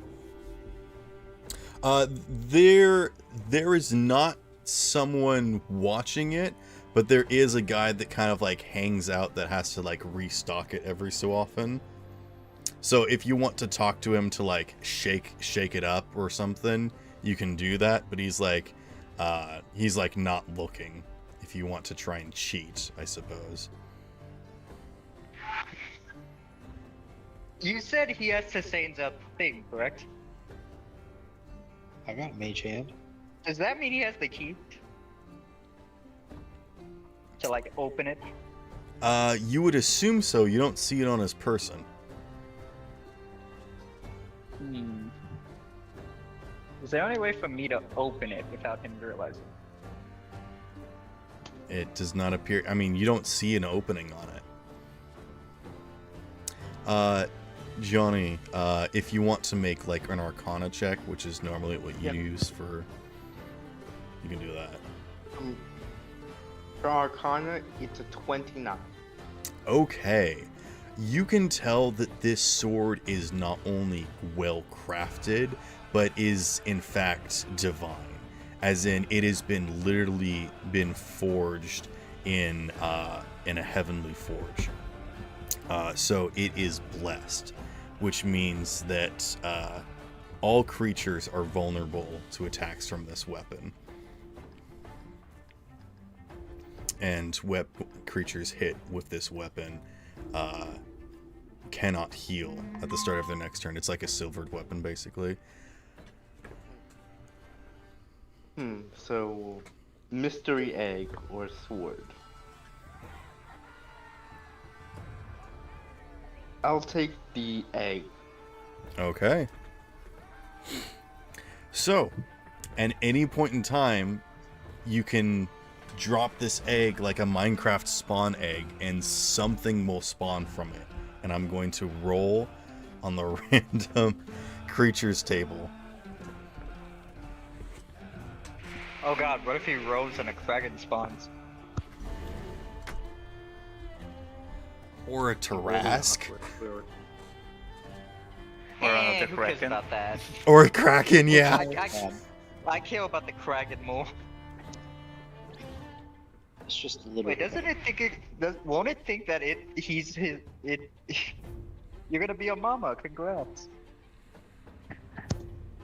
There is not someone watching it, but there is a guy that kind of like hangs out that has to like restock it every so often. So if you want to talk to him to like shake it up or something, you can do that, but he's like not looking if you want to try and cheat, I suppose. You said he has to say the thing, correct? I got mage hand. Does that mean he has the key to like open it? You would assume so. You don't see it on his person. Is there any way for me to open it without him realizing? It does not appear. I mean, you don't see an opening on it. Johnny, if you want to make like an Arcana check, which is normally what you use for, you can do that. For Arcana, it's a 29. Okay. You can tell that this sword is not only well crafted, but is in fact divine. as in it has been literally been forged in a heavenly forge. So it is blessed, which means that all creatures are vulnerable to attacks from this weapon. And creatures hit with this weapon cannot heal at the start of their next turn. It's like a silvered weapon, basically. So, mystery egg or sword? I'll take the egg. Okay. So, at any point in time, you can drop this egg like a Minecraft spawn egg, and something will spawn from it. And I'm going to roll on the random creatures table. Oh god, what if he rolls and a kraken spawns? Or a Tarask. Or Eh, another who cares kraken. about that? Or a Kraken, yeah. I care about the kraken more. It's just a little. Wait, doesn't it think won't it think that you're gonna be a mama, congrats.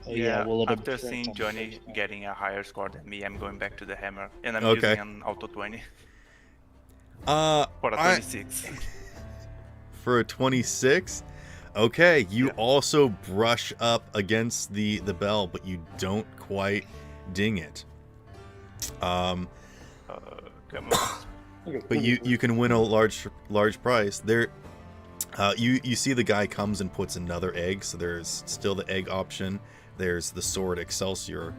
Oh, yeah, well, it'll after print seeing on the Johnny face. getting a higher score than me, I'm going back to the hammer, and I'm Okay. using an auto 20 For for a 26. a 26. Okay, you also brush up against the bell, but you don't quite ding it. Come on. But you can win a large prize. There, you see the guy comes and puts another egg. So there's still the egg option. There's the sword Excelsior,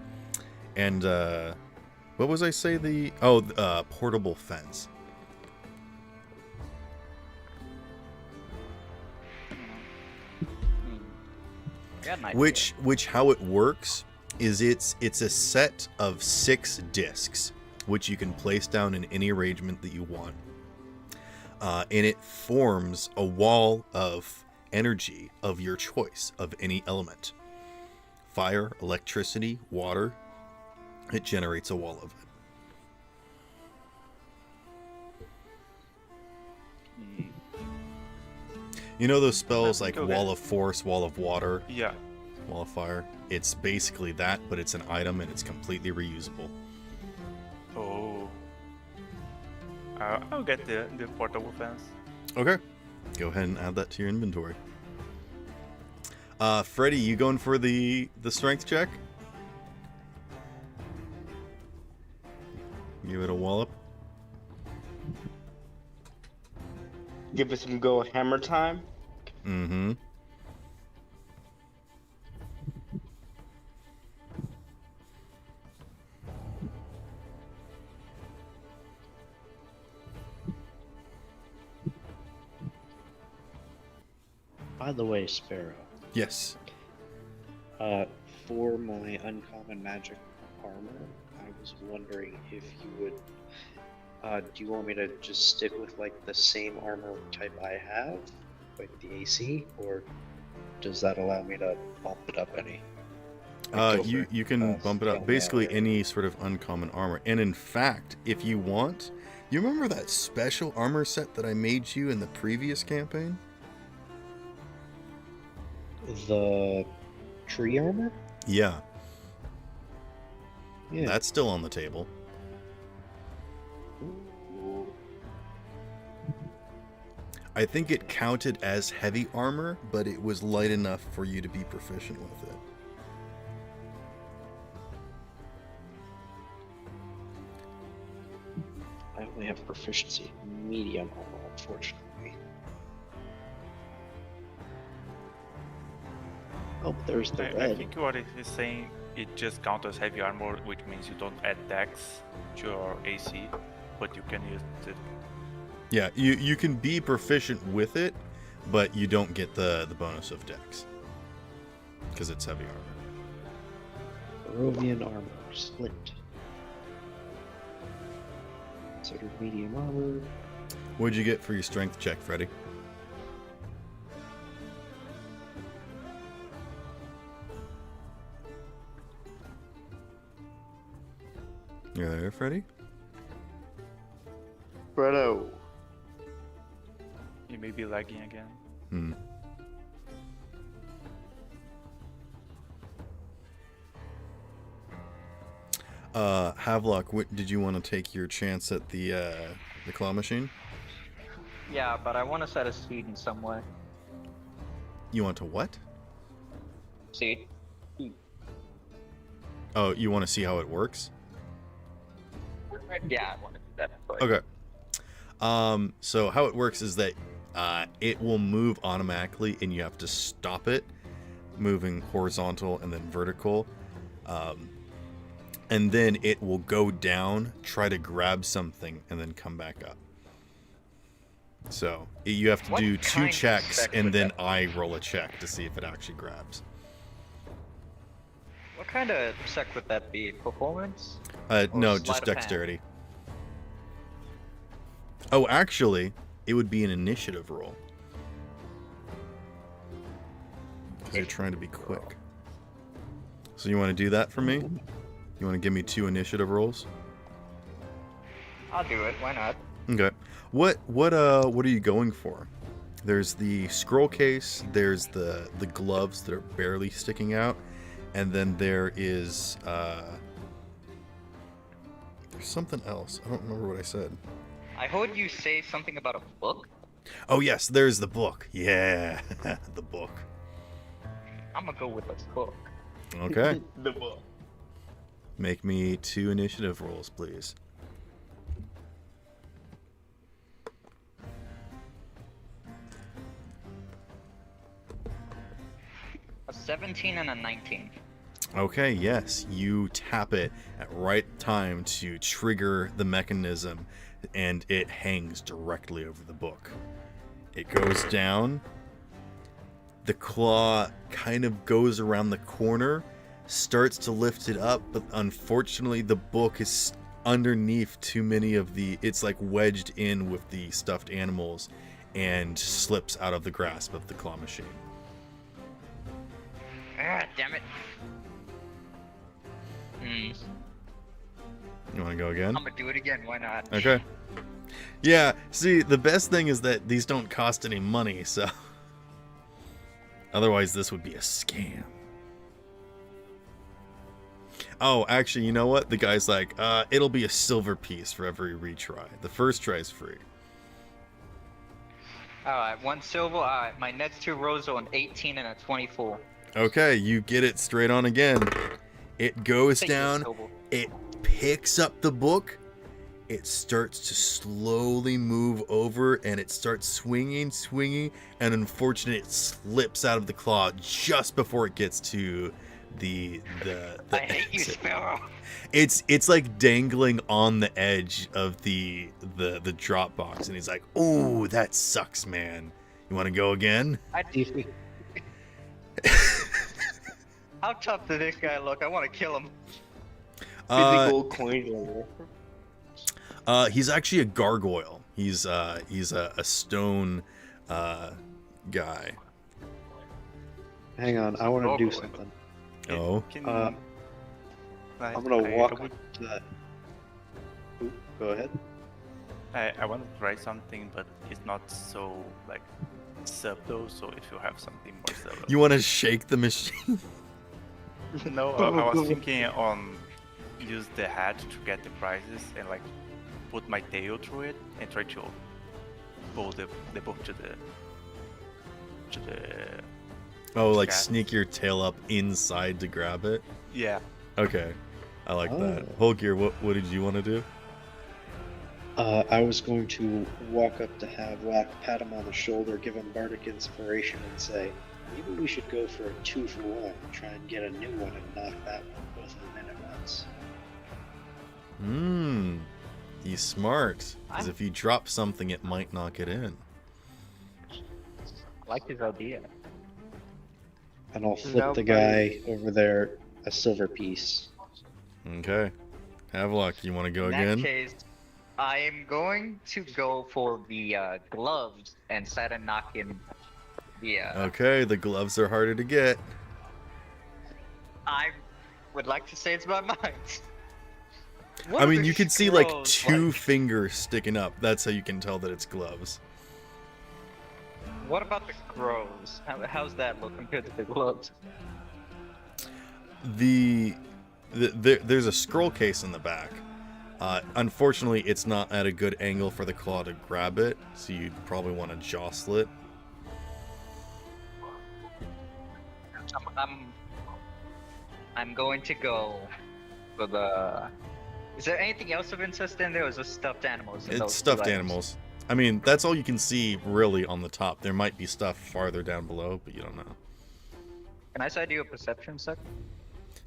and what was I say? Portable fence. Which how it works is it's a set of 6 discs, which you can place down in any arrangement that you want. And it forms a wall of energy of your choice of any element. Fire, electricity, water. It generates a wall of it. You know those spells like Okay. Wall of Force, Wall of Water, Yeah. Wall of Fire? It's basically that, but it's an item and it's completely reusable. Oh. I'll get the portable fence. Okay. Go ahead and add that to your inventory. Freddy, you going for the strength check? Give it a wallop. Give it some go hammer time. Mm-hmm. By the way, Sparrow, Yes. for my uncommon magic armor, I was wondering if you would. Do you want me to just stick with like the same armor type I have, like the AC, or does that allow me to bump it up any? Like, go You for, can bump it scale up. down Basically or- any sort of uncommon armor. And in fact, if you want, you remember that special armor set that I made you in the previous campaign? The tree armor? Yeah, Yeah. that's still on the table. Ooh. I think it counted as heavy armor, but it was light enough for you to be proficient with it. I only have proficiency in medium armor, unfortunately. Oh, but there's the I red. think what it is saying, it just counts as heavy armor, which means you don't add dex to your AC, but you can use it. Yeah, you can be proficient with it, but you don't get the bonus of dex. Because it's heavy armor. Barovian armor, splint. Considered medium armor. What'd you get for your strength check, Freddy? Freddy? Fredo. You may be lagging again. Hmm. Havelock, did you want to take your chance at the claw machine? Yeah, but I want to set a seed in some way. You want to what? Seed. Oh, you want to see how it works? Yeah, I want to do that. But Okay. So how it works is that it will move automatically, and you have to stop it moving horizontal and then vertical. And then it will go down, try to grab something, and then come back up. So you have to What do kind two of checks, spec and would then that- I roll a check to see if it actually grabs. what kind of check would that be? Performance? No, sleight just of hand? dexterity. Oh, actually, it would be an initiative roll. Because you're trying to be quick. So you want to do that for me? You want to give me 2 initiative rolls? I'll do it. Why not? Okay. What are you going for? There's the scroll case, there's the gloves that are barely sticking out, and then there is there's something else. I don't remember what I said. I heard you say something about a book. Oh yes, there's the book. Yeah, the book. I'm gonna go with a book. Okay. The book. Make me 2 initiative rolls, please. A 17 and a 19. Okay, yes, you tap it at right time to trigger the mechanism, and it hangs directly over the book. It goes down. The claw kind of goes around the corner, starts to lift it up, but unfortunately the book is underneath too many of the... It's like wedged in with the stuffed animals and slips out of the grasp of the claw machine. Ah, damn it. You want to go again? I'm gonna do it again. Why not? Okay. Yeah, see, the best thing is that these don't cost any money, so... Otherwise, this would be a scam. Oh, actually, you know what? The guy's like, it'll be a silver piece for every retry. The first try is free. Alright, 1 silver. Alright, my next 2 rolls are an 18 and a 24. Okay, you get it straight on again. It goes Take this down, silver. it picks up the book, it starts to slowly move over, and it starts swinging, and unfortunately it slips out of the claw just before it gets to the I hate you, exit. Sparrow. It's like dangling on the edge of the drop box, and he's like, "Ooh, that sucks, man. You want to go again?" How tough does this guy look? I want to kill him. Physical coin. He's actually a gargoyle. He's a stone guy. Hang on, I want to do Gargoyle. something. Oh, Can, I'm gonna walk I, would, up to that. Oop, go ahead. I want to try something, but it's not so like subtle. So if you have something more subtle. you want to shake the machine? No, I was thinking on use the hat to get the prizes and like put my tail through it and try to pull the book to the Oh, like Yeah. sneak your tail up inside to grab it? yeah. Okay, I like that. Oh. Holgear, what did you want to do? I was going to walk up to Havelock, pat him on the shoulder, give him bardic inspiration, and say, maybe we should go for a 2-for-1, try and get a new one and knock that one, both of them in at once. He's smart. Because if you drop something, it might knock it in. I like his idea. And I'll flip the guy over there a silver piece. Okay. Havelock, you want to go In again? that case, I am going to go for the gloves and try to knock in the. Okay, the gloves are harder to get. I would like to say it's my mind. What I are mean, the you can see like scrolls 2 like? fingers sticking up. That's how you can tell that it's gloves. What about the scrolls? How's that look compared to the gloves? There's a scroll case in the back. Unfortunately, it's not at a good angle for the claw to grab it, so you'd probably want to jostle it. I'm going to go for the. Is there anything else of interest in there, or is it stuffed animals? It's stuffed animals. I mean, that's all you can see really on the top. There might be stuff farther down below, but you don't know. Can I say do a perception check?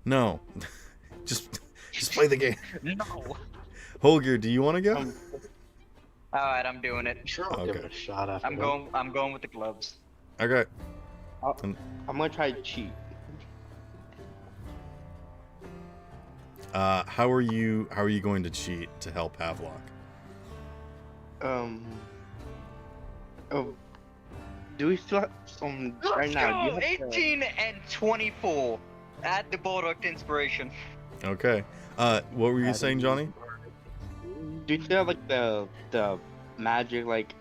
No, just play the game. No. Holger, do you want to go? All right, I'm doing it. Sure, I'll give Okay. it a shot after I'm that. going with the gloves. Okay. I'm gonna try to cheat. How are you going to cheat to help Havelock? Oh, do we still have some right Let's now? go! Do you have 18 and 24. Add the Bulldog inspiration. Okay. What were you saying, Johnny? do you still have like the magic like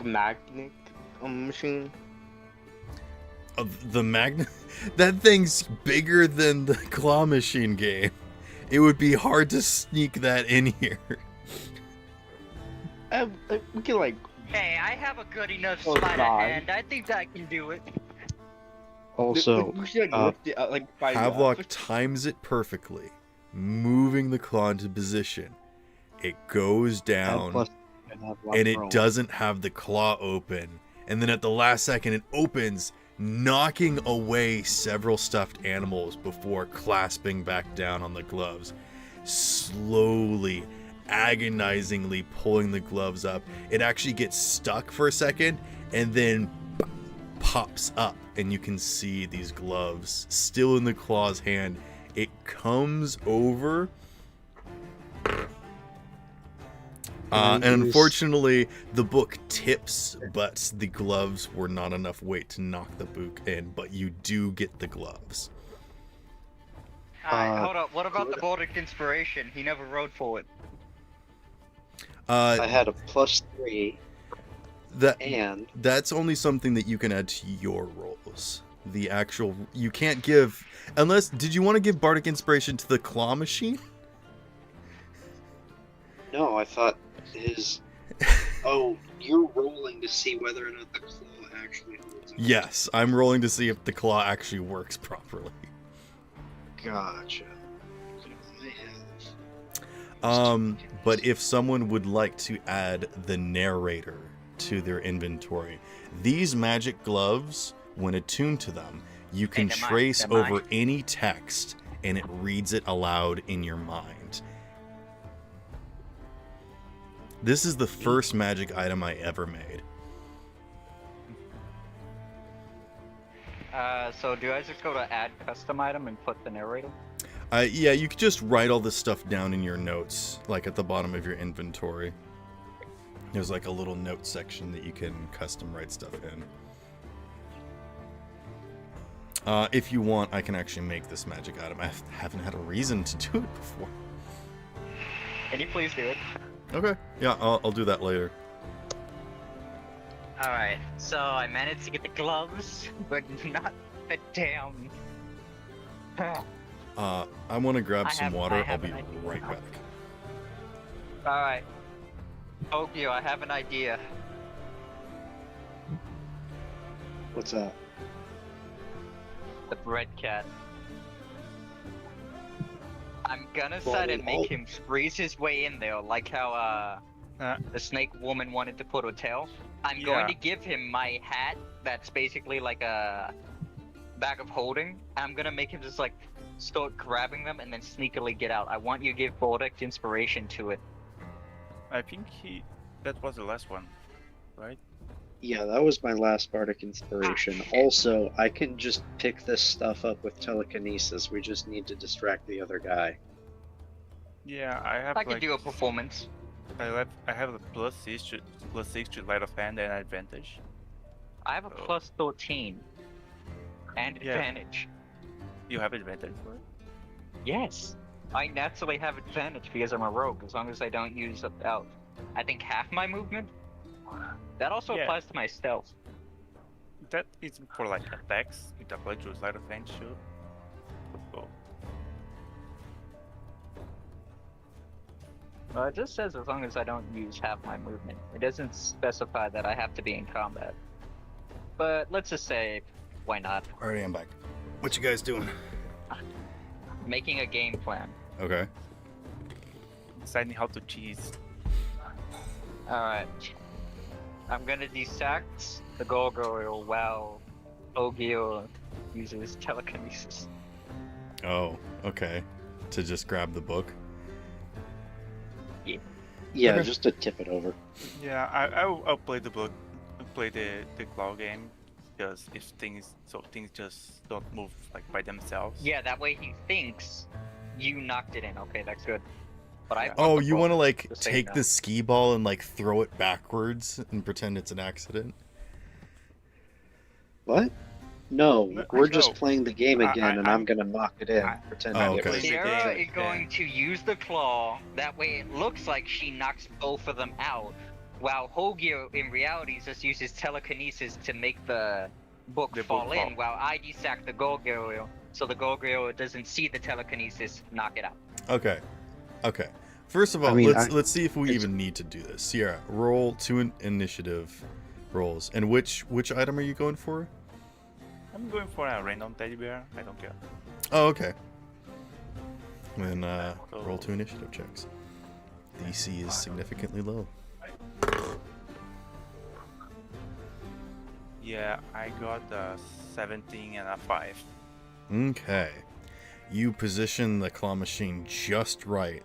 magnet machine? The magnet? That thing's bigger than the claw machine game. It would be hard to sneak that in here. We can like. Hey, I have a good enough Oh, sleight of God. hand. I think I can do it. Also, we should like lift it up, like by Havelock times it perfectly, moving the claw into position. It goes down, and it doesn't have the claw open. And then at the last second, it opens, knocking away several stuffed animals before clasping back down on the gloves. Slowly, agonizingly pulling the gloves up. It actually gets stuck for a second, and then pops up, and you can see these gloves still in the claw's hand. It comes over. And unfortunately, the book tips, but the gloves were not enough weight to knock the book in, but you do get the gloves. Alright, hold up. What about the Baltic inspiration? He never rode for it. I had a +3, and That's only something that you can add to your rolls. The actual... You can't give... Unless... Did you want to give Bardic Inspiration to the claw machine? no, I thought his. Oh, you're rolling to see whether or not the claw actually holds on. Yes, I'm rolling to see if the claw actually works properly. Gotcha. I have. But if someone would like to add the narrator to their inventory, these magic gloves, when attuned to them, you can Hey, they're mine, trace they're mine. over any text and it reads it aloud in your mind. This is the first magic item I ever made. So do I just go to add custom item and put the narrator? Yeah, you could just write all this stuff down in your notes, like at the bottom of your inventory. There's like a little note section that you can custom write stuff in. If you want, I can actually make this magic item. I haven't had a reason to do it before. Can you please do it? Okay, yeah, I'll do that later. Alright, so I managed to get the gloves, but not the damn... I want to grab some water. I'll be an idea. right back. Alright. Tokyo, I have an idea. What's that? The bread cat. I'm gonna Well, try to we all- make him freeze his way in there, like how the snake woman wanted to put her tail. I'm going to give him my hat that's basically like a bag of holding. I'm gonna make him just like start grabbing them and then sneakily get out. I want you to give Bordex inspiration to it. I think that was the last one, right? Yeah, that was my last bardic inspiration. Also, I can just pick this stuff up with telekinesis. We just need to distract the other guy. Yeah, I have I can like do a performance. I have a +6 to light of hand and advantage. I have a Oh. plus 13 and Yeah. advantage. You have advantage for it? Yes. I naturally have advantage because I'm a rogue, as long as I don't use about, I think, half my movement. That also Yeah. applies to my stealth. That is for like attacks. It applies to sleight of hand too. So, Well, it just says as long as I don't use half my movement. It doesn't specify that I have to be in combat. But let's just say, why not? Alrighty, I'm back. What you guys doing? Making a game plan. Okay. deciding how to cheese. Alright. I'm gonna dissect the gargoyle while Ogio uses telekinesis. Oh, okay. To just grab the book. Yeah, Okay. just to tip it over. Yeah, I'll play the book, play the claw game, because if things just don't move like by themselves. Yeah, that way he thinks you knocked it in. Okay, that's good. But I Oh, you want to like Just so you take know. the skee ball and like throw it backwards and pretend it's an accident? What? No, No, we're just no. playing the game again, and I'm- I'm gonna knock it in. I- Pretend Oh, I okay. get Sierra game, is going to use the claw. That way it looks like she knocks both of them out. While Hogio in reality just uses telekinesis to make the book The book fall in, fall. while I desack the gargoyle, so the gargoyle doesn't see the telekinesis, knock it out. Okay. Okay. First of all, I mean, let's see if we it's- even need to do this. Sierra, roll 2 initiative rolls. And which item are you going for? I'm going for a random teddy bear. I don't care. Oh, okay. Then roll 2 initiative checks. DC is significantly low. Yeah, I got a 17 and a 5. Okay. You position the claw machine just right,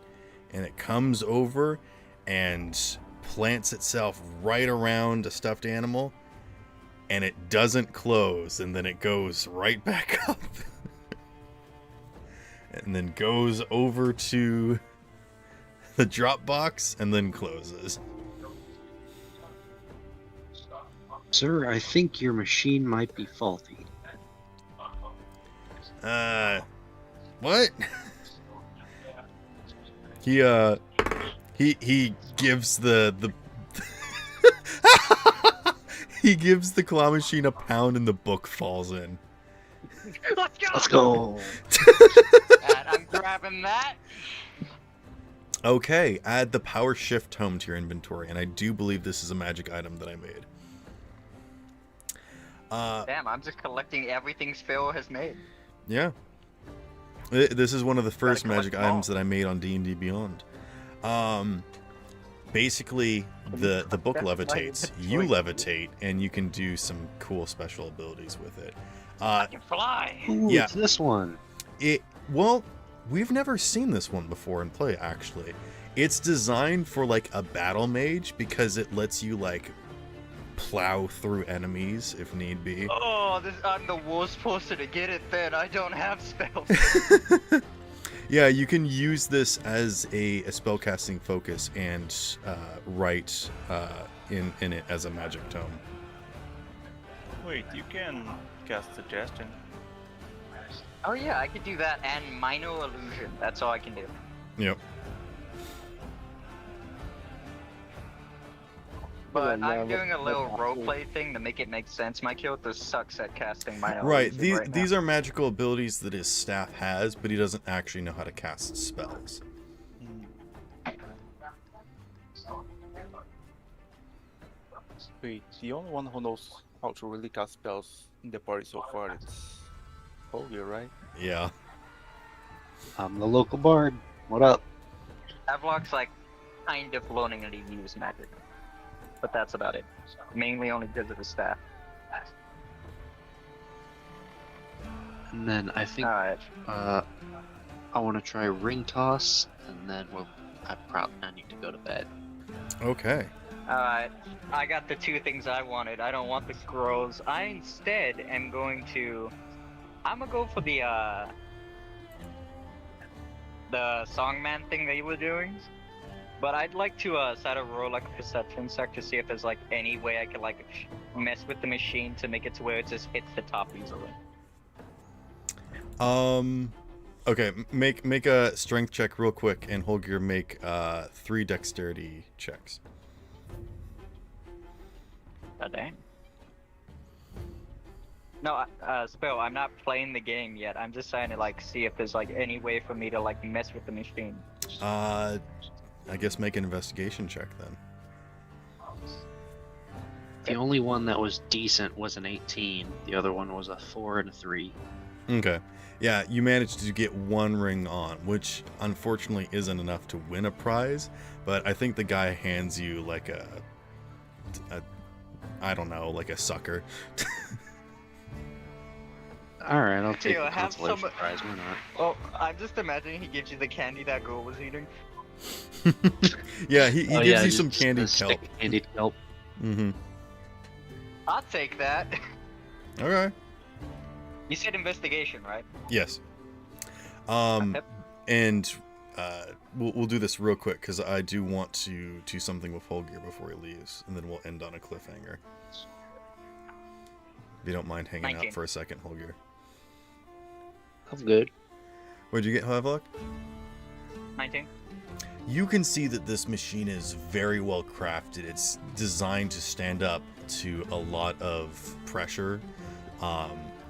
and it comes over and plants itself right around a stuffed animal, and it doesn't close, and then it goes right back up. And then goes over to the drop box and then closes. Sir, I think your machine might be faulty. What? He gives the he gives the claw machine a pound and the book falls in. Let's go! Let's go. And I'm grabbing that. Okay, add the power shift tome to your inventory, and I do believe this is a magic item that I made. Damn, I'm just collecting everything Phil has made. Yeah. This is one of the first collect magic them all. items that I made on D&D Beyond. Basically, the book That's why levitates, it's you like- levitate, and you can do some cool special abilities with it. I can fly. Ooh, Yeah. it's this one. Well, we've never seen this one before in play, actually. It's designed for, like, a battle mage because it lets you, like, plow through enemies if need be. Oh, I'm the worst person to get it then. I don't have spells. Yeah, you can use this as a spellcasting focus and write in it as a magic tome. Wait, you can cast suggestion. Oh yeah, I could do that and minor illusion. That's all I can do. Yep. But Yeah, I'm yeah, doing a what- little what- roleplay thing to make it make sense. My character sucks at casting minor Right. illusion These right these now. are magical abilities that his staff has, but he doesn't actually know how to cast spells. Wait, the only one who knows how to really cast spells in the party so far is Olga, right? Yeah. I'm the local bard. What up? Havelock's like kind of learning to use magic, but that's about it. Mainly only because of his staff. And then I think Alright. I want to try ring toss, and then I need to go to bed. Okay. Alright. I got the two things I wanted. I don't want the scrolls. I instead am going to. I'm gonna go for the songman thing that you were doing. But I'd like to sort of roll like a perception check to see if there's like any way I could like mess with the machine to make it to where it just hits the top easily. Okay, make a strength check real quick, and Holger make 3 dexterity checks. God dang. No, Spell, I'm not playing the game yet. I'm just trying to like see if there's like any way for me to like mess with the machine. I guess make an investigation check then. The only one that was decent was an 18. The other one was a 4 and a 3. Okay. Yeah, you managed to get 1 ring on, which unfortunately isn't enough to win a prize, but I think the guy hands you like a I don't know, like a sucker. Alright, I'll take Here, the have consolation some- prize, why not? Oh, I'm just imagining he gives you the candy that girl was eating. Yeah, he Oh, gives yeah, you some just candied a stick kelp. of candied kelp. Mm-hmm. I'll take that. Okay. You said investigation, right? Yes. Yep. And we'll do this real quick because I do want to do something with Holger before he leaves, and then we'll end on a cliffhanger. If you don't mind hanging 19. out for a second, Holger. I'm good. What'd you get, Havelock? 19. You can see that this machine is very well crafted. It's designed to stand up to a lot of pressure.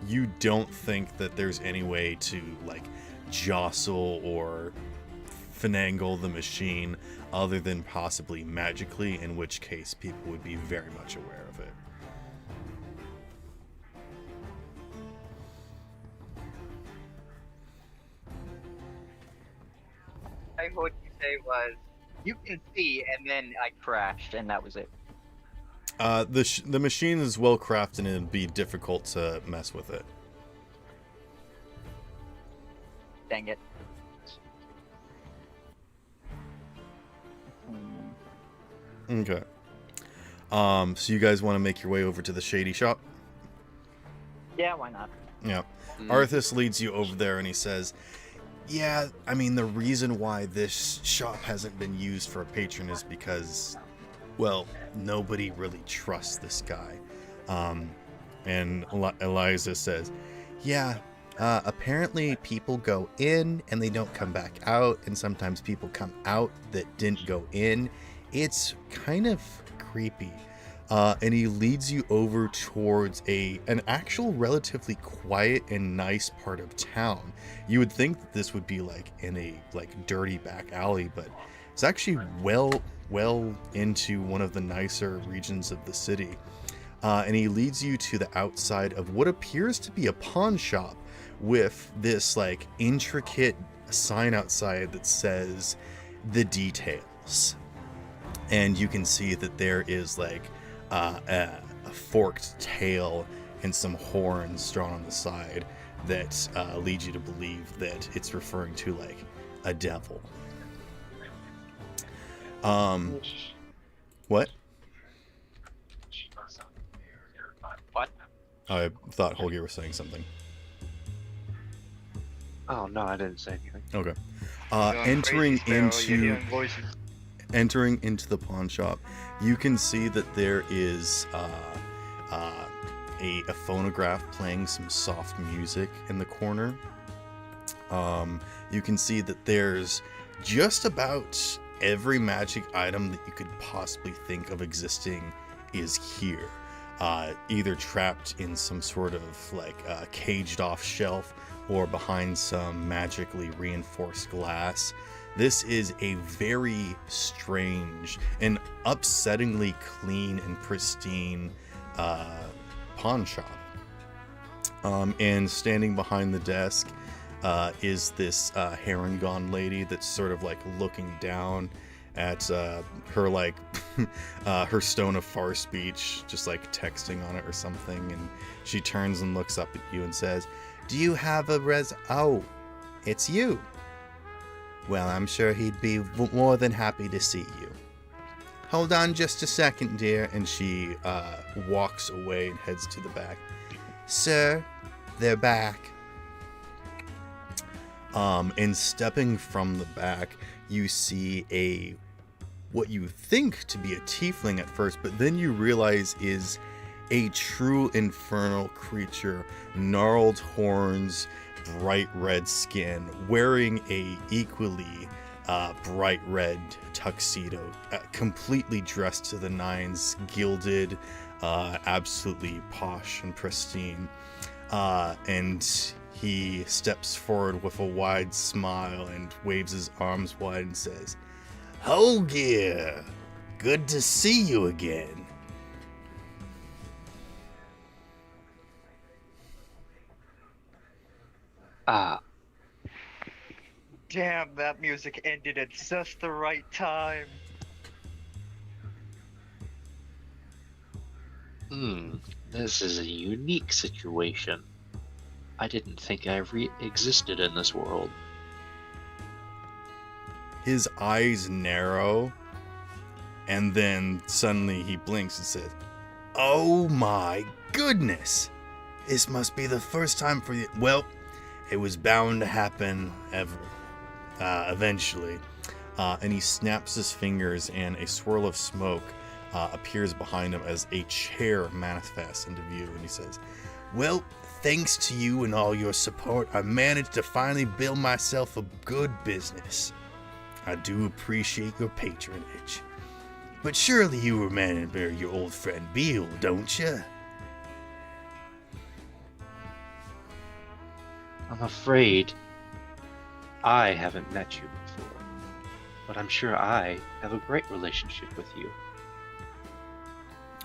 You don't think that there's any way to like jostle or finagle the machine other than possibly magically, in which case people would be very much aware of it. I heard you say was, you can see, and then I crashed, and that was it. The machine is well crafted and it'd be difficult to mess with it. Dang it. Okay. So you guys want to make your way over to the shady shop? Yeah, why not? Yeah. Arthas leads you over there and he says, yeah, I mean, the reason why this shop hasn't been used for a patron is because, well, nobody really trusts this guy. And Eliza says, yeah, apparently people go in and they don't come back out, and sometimes people come out that didn't go in. It's kind of creepy. And he leads you over towards an actual relatively quiet and nice part of town. You would think that this would be like in a like dirty back alley, but it's actually well into one of the nicer regions of the city. And he leads you to the outside of what appears to be a pawn shop with this like intricate sign outside that says the details. And you can see that there is like a forked tail and some horns drawn on the side that lead you to believe that it's referring to like a devil. What? What? I thought Holger was saying something. Oh, no, I didn't say anything. Okay. Going crazy, Phil. You're hearing voices. Entering into the pawn shop, you can see that there is a phonograph playing some soft music in the corner. You can see that there's just about every magic item that you could possibly think of existing is here. Either trapped in some sort of like caged off shelf or behind some magically reinforced glass. This is a very strange and upsettingly clean and pristine pawn shop. And standing behind the desk is this Harengon lady that's sort of like looking down at her like her Stone of Far speech, just like texting on it or something, and she turns and looks up at you and says, "Do you have a Oh, it's you. Well, I'm sure he'd be more than happy to see you. Hold on just a second, dear." And she walks away and heads to the back. "Sir, they're back." And stepping from the back, you see what you think to be a tiefling at first, but then you realize is a true infernal creature, gnarled horns, bright red skin, wearing a equally bright red tuxedo, completely dressed to the nines, gilded, absolutely posh and pristine. And he steps forward with a wide smile and waves his arms wide and says, "Holgear, good to see you again." Ah, Damn, that music ended at just the right time. this is a unique situation. I didn't think I existed in this world. His eyes narrow, and then suddenly he blinks and says, "Oh my goodness! This must be the first time for you." Well, it was bound to happen eventually. And he snaps his fingers, and a swirl of smoke appears behind him as a chair manifests into view. And he says, "Well, thanks to you and all your support, I managed to finally build myself a good business. I do appreciate your patronage. But surely you remember your old friend Beale, don't you?" I'm afraid I haven't met you before, but I'm sure I have a great relationship with you.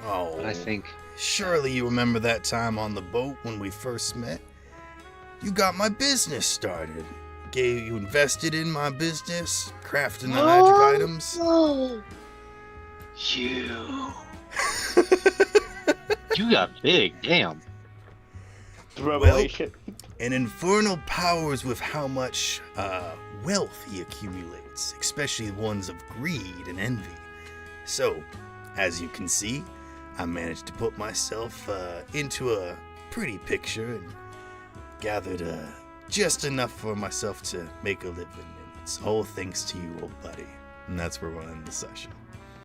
Oh, But I think surely you remember that time on the boat when we first met? You got my business started. You invested in my business, crafting the magic items. You got big, damn. Revelation. An infernal powers with how much wealth he accumulates, especially ones of greed and envy. So, as you can see, I managed to put myself into a pretty picture and gathered just enough for myself to make a living. And it's all thanks to you, old buddy. And that's where we'll end the session.